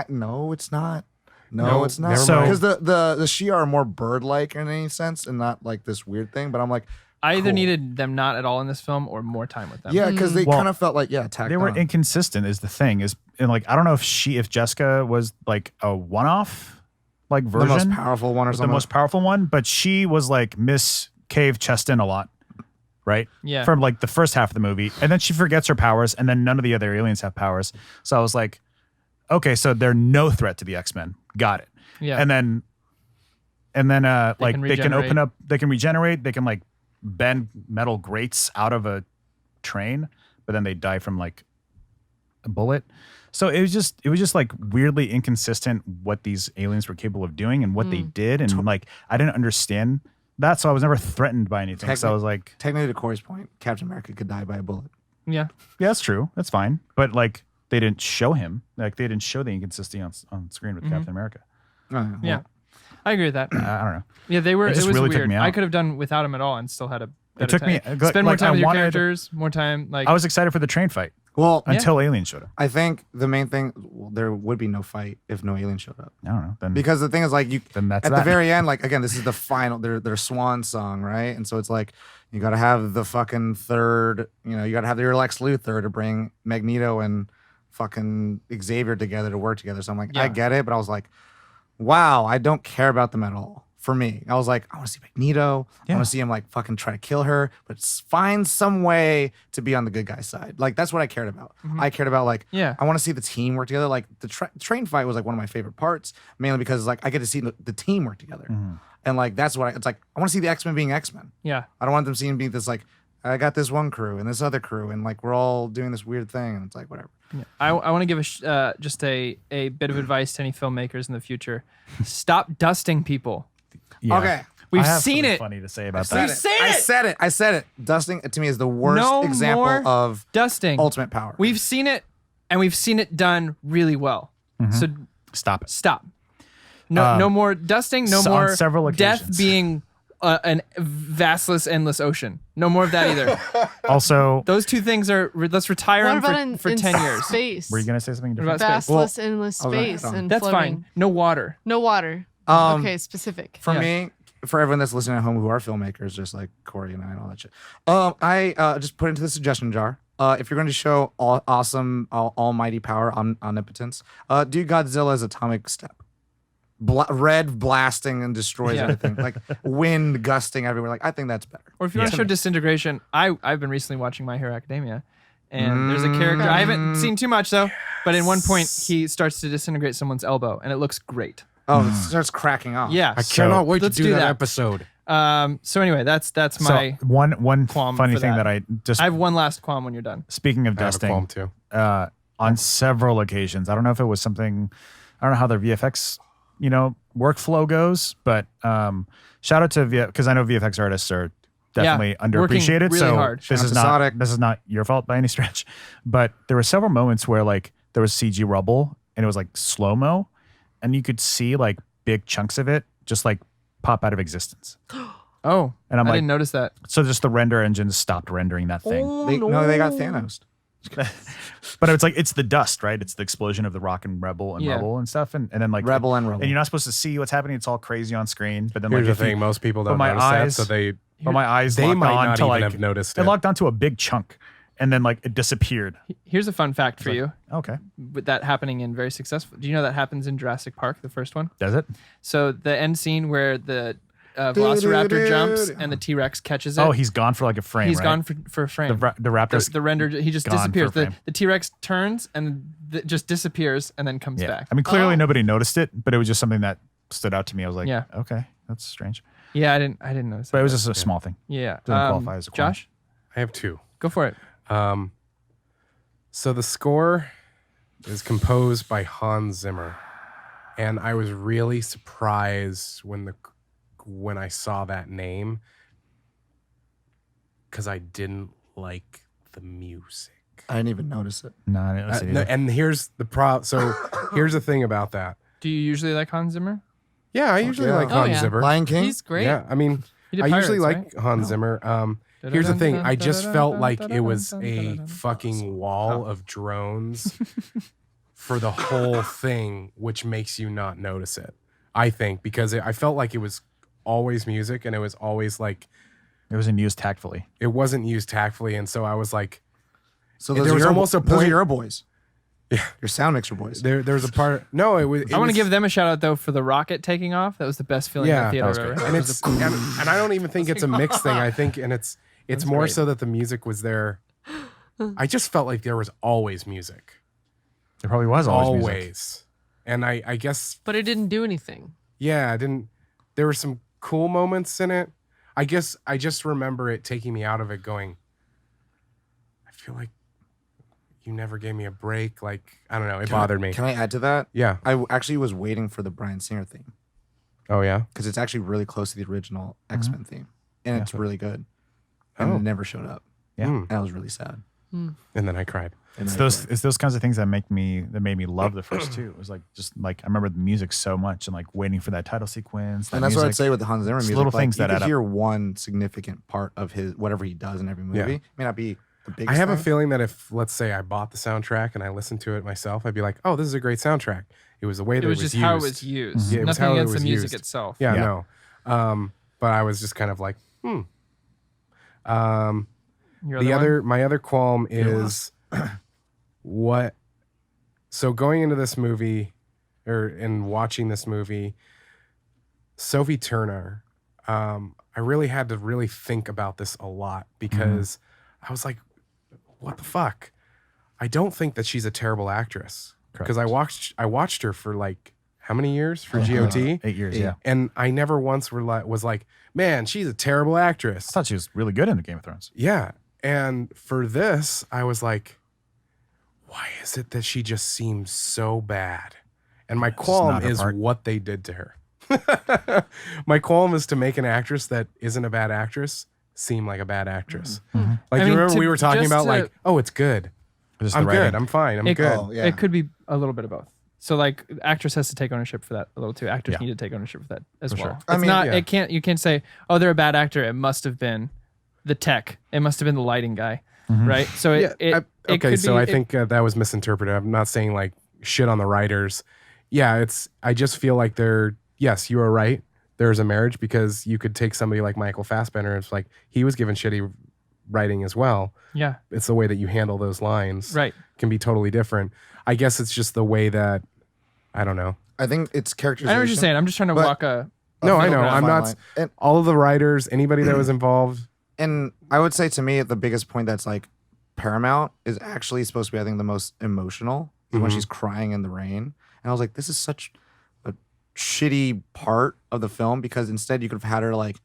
no, it's not. No, No, it's not. never mind. Because the Shi'ar are more bird-like in any sense, and not like this weird thing. But I'm like, I either cool. needed them not at all in this film or more time with them. yeah, because they Well, kind of felt like, tacked They were on. inconsistent is the thing is, and like I don't know if Jessica was like a one-off like the version, most powerful one or the something. most powerful one, but she was like Miss Cave Cheston a lot, right? Yeah. From like the first half of the movie, and then she forgets her powers, and then none of the other aliens have powers. So I was like, okay, so they're no threat to the X-Men. Got it. Yeah. And then like can they can open regenerate. up, they can regenerate, they can like bend metal grates out of a train, but then they die from like a bullet. So it was just like weirdly inconsistent what these aliens were capable of doing and what they did, and like I didn't understand that, so I was never threatened by anything. So I was like, Technically, to Corey's point, Captain America could die by a bullet. Yeah. yeah, that's true, that's fine, but like they didn't show him, like they didn't show the inconsistency on screen with Captain America. Yeah. I agree with that. I don't know. Yeah, they were. It It, just was really took weird. me I out. could have done without him at all and still had a better took me- time. like, Spend more I time with your wanted- characters, more time like I was excited for the train fight Well, until aliens showed up. I think the main thing, there would be no fight if no alien showed up. I don't know. Then Because the thing is, like, you Then that's at the that. very end, like, again, this is the final, their swan song, right? And so it's like, you got to have the fucking third, you got to have your Lex Luthor to bring Magneto and fucking Xavier together to work together. So I'm like, I Yeah. get it, but I was like, wow, I don't care about them at all. For me, I was like, I want to see Magneto. I Yeah. want to see him like fucking try to kill her, but find some way to be on the good guy's side. Like that's what I cared about. I cared about like, Yeah. I want to see the team work together. Like the train fight was like one of my favorite parts, mainly because like I get to see the team work together, and like that's what it's like. I want to see the X-Men being X-Men. yeah. I don't want them seeing being this like I got this one crew and this other crew, and like we're all doing this weird thing, and it's like whatever. I want to give just a bit of advice to any filmmakers in the future. Stop dusting people. yeah. Okay. We've I have seen something it. funny to say about Said that. it. seen I it. said it. I said it. Dusting to me is the worst No example more of Dusting. ultimate power. We've seen it, and we've seen it done really well. So Stop it. stop. No more dusting. No So on more several death occasions. being an vastless, endless ocean. No more of that either. Also, Those two things are. Let's retire What them about for in 10 years. Space? were you gonna say something What different? about space? Vastless, endless I was gonna space, add on. and That's floating. fine. No water. No water. Um, Okay, specific. For Yeah. me, for everyone that's listening at home who are filmmakers, just like Corey and I and all that shit, I just put into the suggestion jar. If you're going to show awesome, almighty power, omnipotence, do Godzilla's atomic step. Red blasting and destroys Yeah. everything, like wind gusting everywhere. Like I think that's better. Or if you want to show disintegration, I've been recently watching My Hero Academia, and there's a character I haven't seen too much though, but in one point he starts to disintegrate someone's elbow, and it looks great. Oh, it starts cracking off. Yeah. I cannot wait to let's do, do that that. episode. So anyway, that's my. So one qualm funny for thing that. that I just I have one last qualm when you're done. speaking of I have a qualm dusting, too. on several occasions. I don't know if it was something. I don't know how their VFX, workflow goes, but shout out to because I know VFX artists are definitely underappreciated. really so hard. this is Shout out to not Sonic. this is not your fault by any stretch. But there were several moments where like there was CG rubble and it was like slow mo, and you could see like big chunks of it just like pop out of existence. Oh, And I'm I like- didn't notice that. So just the render engine stopped rendering that thing. They got Thanos. But it's like it's the dust, right? It's the explosion of the rock and rebel and Yeah. rubble and stuff, and then like Rebel and Rebel. and you're not supposed to see what's happening. It's all crazy on screen. But then Here's like the if you- thing: most people don't my notice eyes- that, so but my eyes they locked might on not to even like have noticed it it. locked onto a big chunk, and then like it disappeared. Here's a fun fact for you. Okay. With that happening in very successful. Do you know that happens in Jurassic Park, the first one? Does it? So the end scene where the Velociraptor jumps and the T-Rex catches it. Oh, he's gone for like a frame. He's right? gone for a frame. The raptor's The render, he just gone disappears. for a frame. The T-Rex turns and just disappears and then comes back. I mean, clearly nobody noticed it, but it was just something that stood out to me. I was like, Yeah. okay, that's strange. Yeah, I didn't notice that. But it was just a small thing. Yeah. Doesn't qualify as a crime. Josh, I have 2. go for it. So the score is composed by Hans Zimmer, and I was really surprised when I saw that name because I didn't like the music. I didn't even notice it. No, I didn't see it. And here's the So here's the thing about that. Do you usually like Hans Zimmer? Yeah, I usually yeah. like Oh, Hans yeah. Zimmer. Lion King. He's great. Yeah, I mean, He did I usually Pirates, like Hans Zimmer. Here's the thing. I just felt like it was a fucking wall of drones for the whole thing, which makes you not notice it. I think because I felt like it was always music and it was always like It wasn't used tactfully. it wasn't used tactfully, and so I was like, So There those was are your, almost a those are point- your boys. Yeah. Your sound mixer boys. there was a part. No, it was. I want to give them a shout out though for the rocket taking off. That was the best feeling in Yeah, the theater that was I've ever great. had. and it's and I don't even think it's a mixed thing. I think it's more great. so that the music was there. I just felt like there was always music. There probably was always music. And I guess But it didn't do anything. yeah, I didn't. There were some cool moments in it. I guess I just remember it taking me out of it going, I feel like you never gave me a break. Like, I don't know. It bothered me. Can I add to that? Yeah. I actually was waiting for the Bryan Singer theme Oh, yeah? because it's actually really close to the original X-Men theme, and it's really good. And Oh. it never showed up, Yeah. Mm. and I was really sad. And then I cried. And It's I those cried. it's those kinds of things that made me love the first two. It was like just like I remember the music so much and like waiting for that title sequence. that And that's what I'd music. say with the Hans Zimmer It's music. little like, things you that could add up. hear one significant part of his whatever he does in every movie. Yeah. It may not be the biggest. I have a thing. feeling that if, let's say, I bought the soundtrack and I listened to it myself, I'd be like, oh, this is a great soundtrack. It was the way that It was just used. how it was used. Yeah, it was Nothing how it against was the music used. itself. Yeah, Yeah. no. But I was just kind of like, Your my other qualm is what. So going into this movie, and watching this movie, Sophie Turner, I really had to really think about this a lot because I was like, what the fuck? I don't think that she's a terrible actress because I watched her for like how many years for GOT? 8 years, yeah. And I never once was like, man, she's a terrible actress. I thought she was really good in the Game of Thrones. Yeah. And for this, I was like, why is it that she just seems so bad? And my qualm not her is part. what they did to her. My qualm is to make an actress that isn't a bad actress seem like a bad actress. Like, I you mean, remember to- we were talking just about to- like, oh, it's good. Just I'm the good. writing. I'm fine. I'm It- good. Oh, yeah. It could be a little bit of both. So like actress has to take ownership for that a little too. Actors Yeah. need to take ownership for that as For well. sure. It's I mean, not. yeah. It can't. You can't say, "Oh, they're a bad actor." It must have been the tech. It must have been the lighting guy, right? So it. it okay, could so be, I think that was misinterpreted. I'm not saying like shit on the writers. Yeah, I just feel like yes, you are right. There's a marriage because you could take somebody like Michael Fassbender. It's like he was given shitty writing as well. Yeah. It's the way that you handle those lines. Right. Can be totally different. I guess it's just the way that, I don't know. I think it's characterization. I know what you're saying. I'm just trying to But- walk a. No, I middle know. ground. I'm not. line. And- All of the writers, anybody that was involved. And I would say to me, the biggest point that's like paramount is actually supposed to be, I think, the most emotional is when she's crying in the rain. And I was like, this is such a shitty part of the film because instead you could have had her like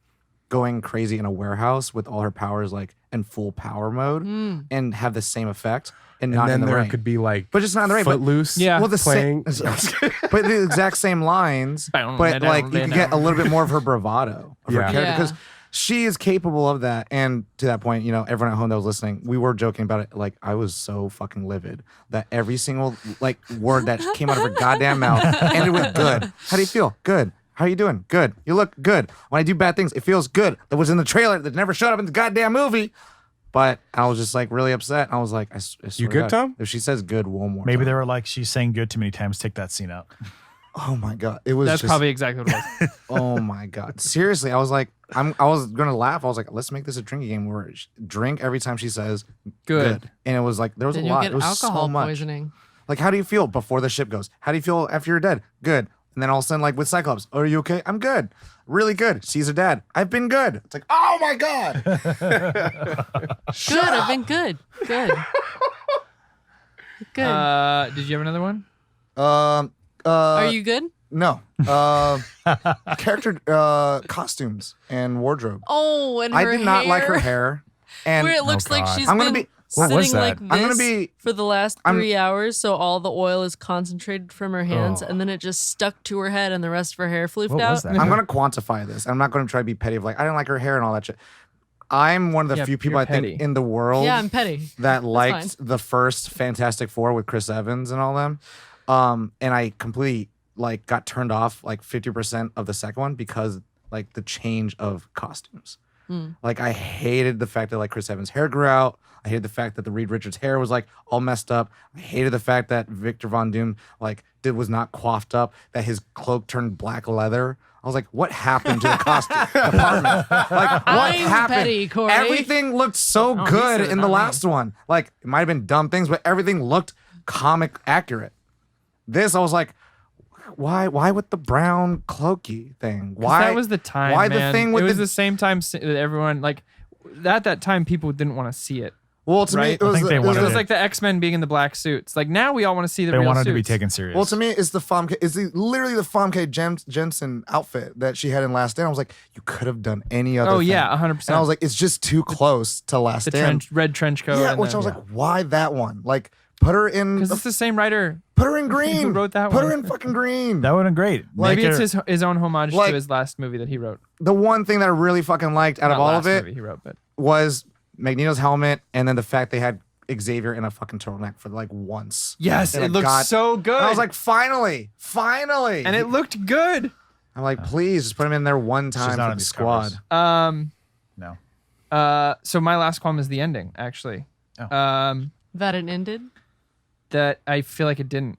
going crazy in a warehouse with all her powers like in full power mode and have the same effect and not And then in the there rain. could be like, But just not in the rain. But Footloose. Yeah. well, the playing. but the exact same lines, but like you can get a little bit more of her bravado of her Yeah. character Yeah. because she is capable of that. And to that point, you know, everyone at home that was listening, we were joking about it. Like I was so fucking livid that every single like word that came out of her goddamn mouth ended with good. How do you feel? Good. How you doing? Good. You look good. When I do bad things, it feels good. That was in the trailer that never showed up in the goddamn movie. But I was just like really upset. I was like, I swear You to good, God, Tom? If she says good one more Maybe time. they were like, she's saying good too many times. Take that scene out. Oh my God. It was That's just, probably exactly what it was. oh my God. Seriously. I was like, I was going to laugh. I was like, let's make this a drinking game where drink every time she says Good. And it was like there was Then a you'll lot. get It was alcohol so much. poisoning. Like, how do you feel before the ship goes? How do you feel after you're dead? Good. And then all of a sudden, like with Cyclops, are you okay? I'm good. Really good. Sees her dad. I've been good. It's like, oh my God. Good. I've been good. Good. Good. Did you have another one? Are you good? No. Character costumes and wardrobe. Oh, and I her did not hair, like her hair. And where it looks like God. she's I'm gonna been be- What was sitting that? like I'm gonna this be- for the last 3 hours, so all the oil is concentrated from her hands, and then it just stuck to her head, and the rest of her hair floofed What out. was that? I'm gonna quantify this. I'm not gonna try to be petty of like I didn't like her hair and all that shit. I'm one of the Yeah, few people you're I think petty. in the world Yeah, I'm petty. that liked fine. the first Fantastic Four with Chris Evans and all them. And I completely like got turned off like 50% of the second one because like the change of costumes. Like I hated the fact that like Chris Evans' hair grew out. I hated the fact that the Reed Richards hair was like all messed up. I hated the fact that Victor Von Doom like was not coiffed up, that his cloak turned black leather. I was like, what happened to the costume department? Like, what I'm happened? petty, Corey. Everything looked so he good said it, in the not me. last one. Like, it might have been dumb things, but everything looked comic accurate. This, I was like, why with the brown cloaky thing? Why That was the time. Why man. the thing with it was the the same time that everyone like. At that time, people didn't want to see it. well to me right? it was, I think they it was wanted It was it. like the X-Men being in the black suits. Like now we all want to see the They real wanted suits. to be taken serious. well to me it's the Famke it's literally the Famke Jensen outfit that she had in Last Stand. I was like, you could have done any other Oh thing. yeah, 100%. And I was like, it's just too close to Last the Stand. red trench coat. Yeah, and which I was like, why that one? Like, put her in because it's the same writer. put her in green. Who wrote that Put one? her in fucking green. that would have been great. Maybe Make it's her- his own homage Like- to his last movie that he wrote. The one thing that I really fucking liked out Not of all last of it movie he wrote, but was Magneto's helmet, and then the fact they had Xavier in a fucking turtleneck for like once. yes, And it looks so good. And I was like, finally. and it looked good. I'm like, please just put him in there one time not for on the these squad. covers. No. So my last qualm is the ending, actually. Oh. That it ended. That I feel like it didn't.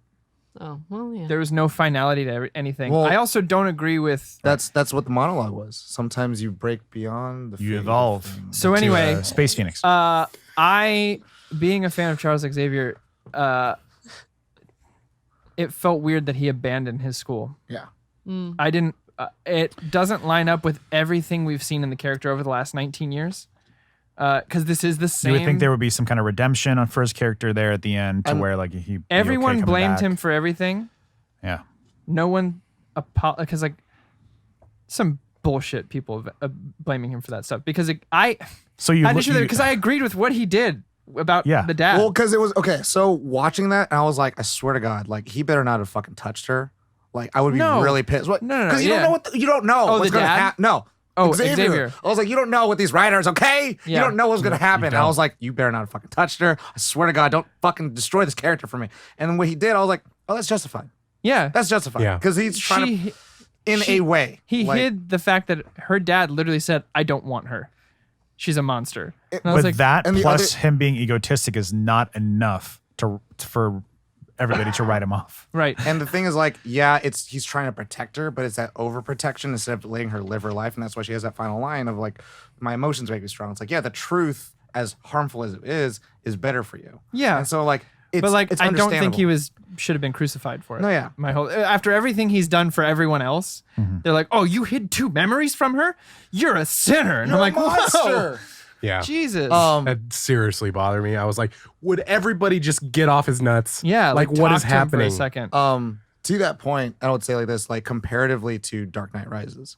Oh well, yeah. There was no finality to anything. Well- I also don't agree with. That's what the monologue was. Sometimes you break beyond the You fate of evolve. things. So anyway, To, Space Phoenix. I, being a fan of Charles Xavier, it felt weird that he abandoned his school. Yeah. I didn't. It doesn't line up with everything we've seen in the character over the last 19 years. Because this is the you same. would think there would be some kind of redemption on first character there at the end to where like he Everyone blamed back. him for everything. Yeah. No one, because like some bullshit people blaming him for that stuff. Because So you I look- just because I agreed with what he did about Yeah. the dad. Well, because it was okay. So watching that, I was like, I swear to God, like he better not have fucking touched her. Like I would be No. really pissed. What? No, Because you yeah. don't know you don't know Oh, what's the gonna dad? happen. No. Oh, Xavier. I was like, you don't know with these writers, okay? You Yeah. don't know what's gonna happen. And I don't. was like, you better not have fucking touched her. I swear to God, don't fucking destroy this character for me. And then what he did, I was like, oh, that's justified. yeah. That's justified. Yeah. Because he's trying to in a way. He like, hid the fact that her dad literally said, "I don't want her. She's a monster." And I was But like, that and the plus other- him being egotistic is not enough for everybody to write him off. right. And the thing is, like, yeah, he's trying to protect her, but it's that overprotection instead of letting her live her life, and that's why she has that final line of like, "My emotions make me strong." It's like, yeah, the truth, as harmful as it is better for you. Yeah. And so, like, it's But like, it's I don't think he understandable. should have been crucified for it. No, yeah. My whole after everything he's done for everyone else, they're like, "Oh, you hid 2 memories from her? You're a sinner." And You're I'm like, a monster. "Whoa, Yeah. Jesus." That seriously bothered me. I was like, would everybody just get off his nuts? yeah, Like, what talk is to him for happening? a second. To that point, I would say like this, like comparatively to Dark Knight Rises,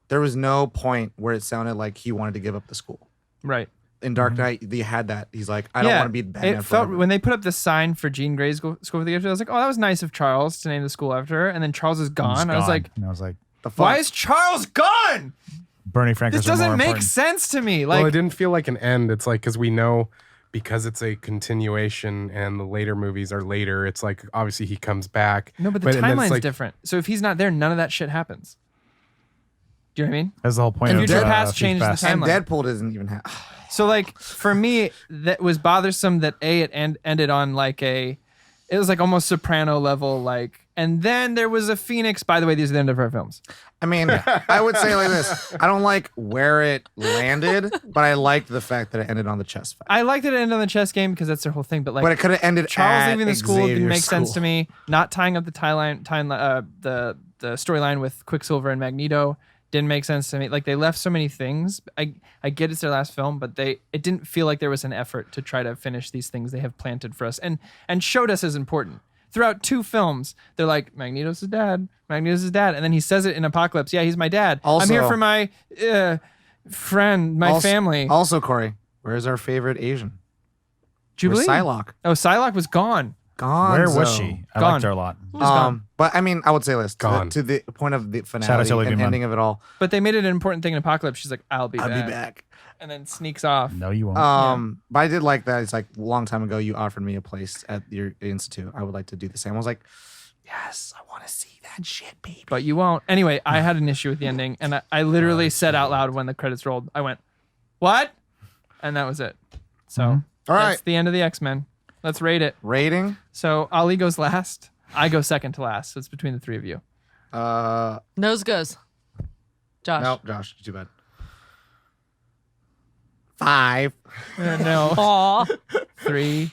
there was no point where it sounded like he wanted to give up the school. Right. In Dark Knight, they had that. He's like, I don't want to be the Batman It felt forever. when they put up the sign for Jean Grey's school for the Gifted, I was like, "Oh, that was nice of Charles to name the school after her." And then Charles is gone. I was like, and I was like, the fuck? "Why is Charles gone? Bernie Frank This is more doesn't make important. sense to me." Like, Well, it didn't feel like an end. It's like, because we know, because it's a continuation and the later movies are later, it's like, obviously he comes back. no, but the and then it's timeline's like, different. So if he's not there, none of that shit happens. Do you know what I mean? That's the whole point And of Future Past Future changed the Past. time. And timeline. Deadpool doesn't even have. So like for me, that was bothersome that it ended on like it was like almost Soprano level like And then there was a Phoenix. By the way, these are the end of our films. I mean, I would say like this. I don't like where it landed, but I liked the fact that it ended on the chess fight. I liked that it ended on the chess game because that's their whole thing. But like, But it could have ended Charles at leaving the school didn't Xavier's make sense to school. me. Not tying up the the storyline with Quicksilver and Magneto didn't make sense to me. Like they left so many things. I get it's their last film, but it didn't feel like there was an effort to try to finish these things they have planted for us and showed us as important. Throughout 2 films, they're like, Magneto's his dad. Magneto's his dad. And then he says it in Apocalypse. Yeah, he's my dad. I'm here Also- for my friend, my family. Also, Corey, where's our favorite Asian? Jubilee? Where's Psylocke? Oh, Psylocke was gone. Gone. Where was she? I Gone. liked her a lot. But I mean, I would say this Gone. to the point of the Shout out finality to Olivia and Munn. ending of it all. But they made it an important thing in Apocalypse. She's like, I'll be back. And then sneaks off. No, you won't. But I did like that. It's like a long time ago, you offered me a place at your institute. I would like to do the same. I was like, yes, I want to see that shit, baby. But you won't. Anyway, I had an issue with the ending, and I literally said out loud when the credits rolled, I went, what? And that was it. So All right. that's the end of the X-Men. Let's rate it. Rating? So Ali goes last. I go second to last. So it's between the 3 of you. Nose goes. Josh. No, Josh, too bad. 5. No. Aw. 3,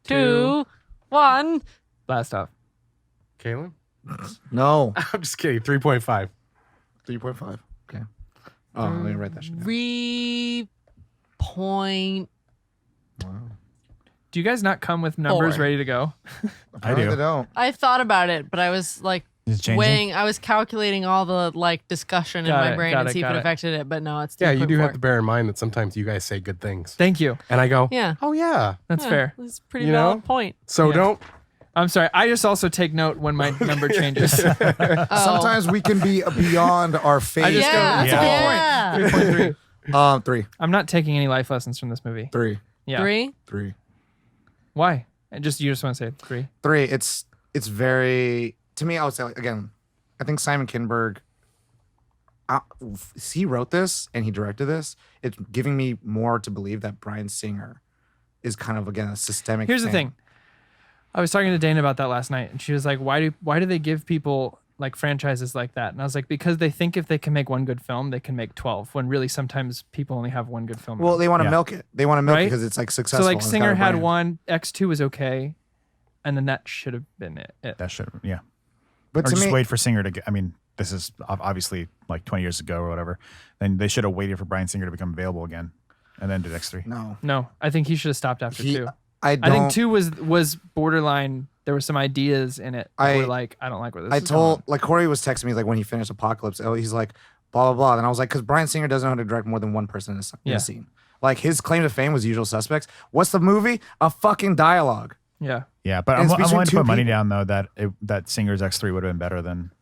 2, 1. blast off. Kaylin? No. I'm just kidding. 3.5. 3.5. Okay. Oh, let me write that shit down. 3 point. Do you guys not come with numbers 4. ready to go? I do. They don't. I thought about it, but I was like Is it changing? weighing. I was calculating all the like discussion in Got my it, brain got and it, see if got it it. affected it. But no, it's Yeah, you do 3.4. have to bear in mind that sometimes you guys say good things. Thank you. And I go, Yeah, oh, yeah. That's yeah, fair. That's a pretty You know? valid point. So Yeah. don't. I'm sorry. I just also take note when my number changes. Sometimes we can be beyond our fate. I just go, Yeah, that's Yeah. a good point. 3.3. 3. I'm not taking any life lessons from this movie. 3. Yeah. 3. 3. Why? You just want to say 3? 3. It's very, to me, I would say, like, again, I think Simon Kinberg, he wrote this and he directed this. It's giving me more to believe that Bryan Singer is kind of, again, a systemic Here's the thing. I was talking to Dana about that last night, and she was like, why do they give people like franchises like that? And I was like, because they think if they can make one good film, they can make 12, when really sometimes people only have one good film. Well, they want to Yeah. milk it. They want to milk it Right? because it's like successful. so like and it's got Singer a had brand. one, X2 was okay, and then that should have been it. That should, yeah. But Or to just me, wait for Singer to get, I mean, this is obviously like 20 years ago or whatever. Then they should have waited for Bryan Singer to become available again and then did X3. No, I think he should have stopped after 2. I I think 2 was borderline. There were some ideas in it that I- were like, I don't like where this I is told, going. like, Corey was texting me, like, when he finished Apocalypse, he's like, blah, blah, blah. And I was like, because Bryan Singer doesn't know how to direct more than one person in Yeah. a scene. Like, his claim to fame was Usual Suspects. What's the movie? A fucking dialogue. Yeah. Yeah, but And I'm it's between willing to two put money people. down, though, that Singer's X3 would have been better than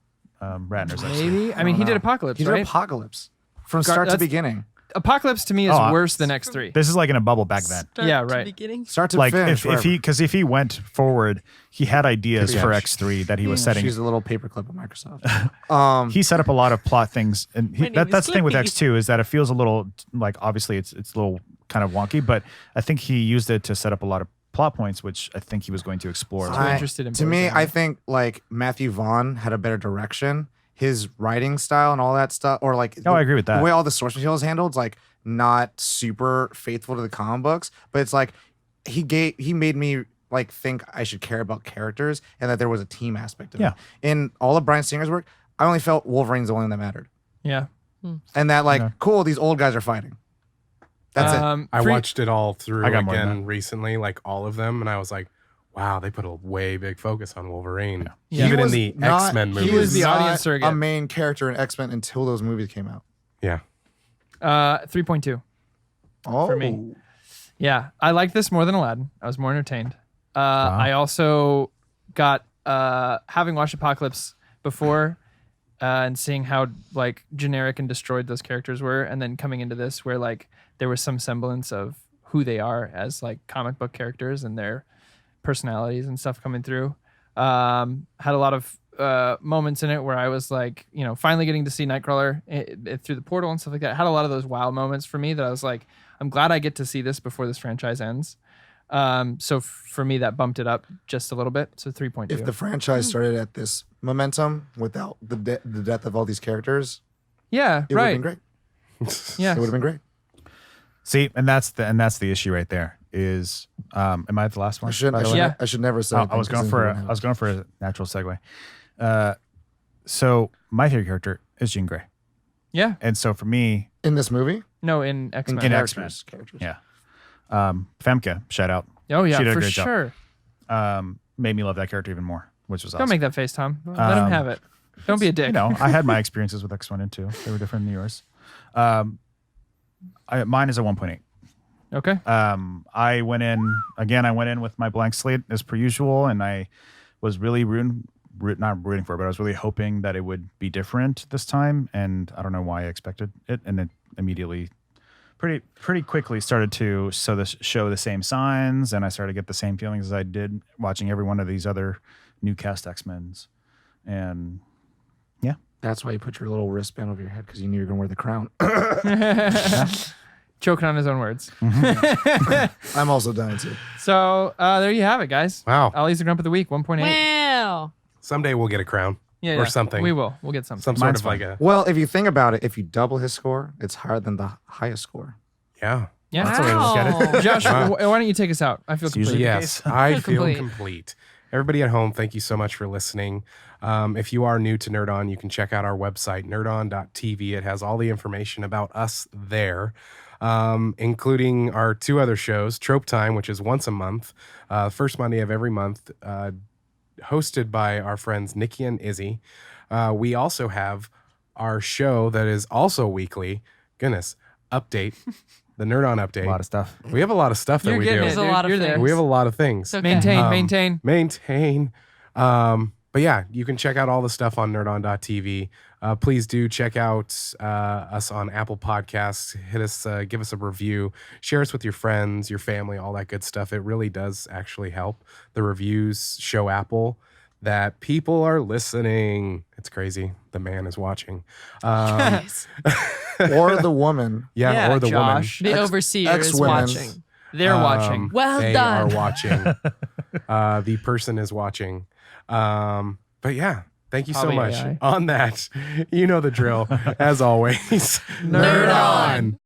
Ratner's X3. Maybe. I mean, he did Apocalypse, He did right? Apocalypse from start to that's- beginning. Apocalypse to me is Oh, worse than X3. This is like in a bubble back then. Yeah, to right. Beginning. Start to Like finish. if he, because if he went forward, he had ideas for Yeah. X3 that he was setting. She's a little paperclip of Microsoft. He set up a lot of plot things, and My name that's is the thing with Clippy. X2 is that it feels a little like obviously it's a little kind of wonky, but I think he used it to set up a lot of plot points, which I think he was going to explore. Too interested in to me, Boyzone. I think like Matthew Vaughn had a better direction. His writing style and all that stuff, or like I agree with that. The way all the source material is handled, is like not super faithful to the comic books, but it's like he made me like think I should care about characters and that there was a team aspect of Yeah. it. In all of Bryan Singer's work, I only felt Wolverine's the only one that mattered, Yeah. and that like Yeah. cool, these old guys are fighting. That's it. I Free- watched it all through I got more than again recently, like all of them, and I was like, wow, they put a way big focus on Wolverine. Yeah. Even He in was the not- X-Men he movies. was the not audience surrogate. a main character in X-Men until those movies came out. Yeah. 3.2. Oh, For me. Yeah, I liked this more than Aladdin. I was more entertained. I also got having watched Apocalypse before and seeing how like generic and destroyed those characters were, and then coming into this where like there was some semblance of who they are as like comic book characters and their personalities and stuff coming through. Had a lot of moments in it where I was like, you know, finally getting to see Nightcrawler through the portal and stuff like that. Had a lot of those wow moments for me that I was like, I'm glad I get to see this before this franchise ends. So for me, that bumped it up just a little bit. So 3.2. If the franchise started at this momentum without the death of all these characters, yeah, it would have been right. great. Yeah. It would have been great. See, and that's the issue right there. Is am I the last one? by the way? Yeah. I should never say. I was going for a natural segue. So my favorite character is Jean Grey, Yeah. and so for me, in this movie. No, in X-Men. In Characters. yeah, Femke, shout out, Oh, yeah, She did a for great job. sure. made me love that character even more, which was Don't awesome. make that face, Tom. Let him have it. Don't be a dick. You know, I had my experiences with X1 and 2. They were different than yours. Mine is a 1.8. Okay. I went in with my blank slate as per usual, and I was really not rooting for it, but I was really hoping that it would be different this time, and I don't know why I expected it, and it immediately, pretty quickly started to show the same signs, and I started to get the same feelings as I did watching every one of these other new cast X-Men's, and yeah. That's why you put your little wristband over your head, because you knew you were going to wear the crown. Choking on his own words. I'm also dying too. So there you have it, guys. Wow. Ollie's the Grump of the Week, 1.8. Wow. Someday we'll get a crown Yeah, or something. We will. We'll get something. Some sort Mine's of like fine. a Well, if you think about it, if you double his score, it's higher than the highest score. yeah. Yeah. That's the way to look at it. Josh, Wow. why don't you take us out? I feel It's complete. usually- Yes, I feel Complete. complete. Everybody at home, thank you so much for listening. If you are new to Nerd On, you can check out our website, nerdon.tv. It has all the information about us there, including our two other shows, Trope Time, which is once a month, first Monday of every month, hosted by our friends Nikki and Izzy. We also have our show that is also weekly. Goodness, update. The Nerd On update. A lot of stuff. We have a lot of stuff that You're we getting do. it, There's a dude. lot of You're there. things. We have a lot of things. It's okay. Maintain. Maintain. But yeah, you can check out all the stuff on nerdon.tv. Please do check out us on Apple Podcasts. Hit us, give us a review, share us with your friends, your family, all that good stuff. It really does actually help. The reviews show Apple that people are listening. It's crazy. The man is watching. Or the woman. Yeah, or the Josh. The overseer is ex-women's. watching. They're watching. Well they done. are watching. The person is watching. But yeah, thank you so Probably much. AI. On that, you know the drill. As always, Nerd on.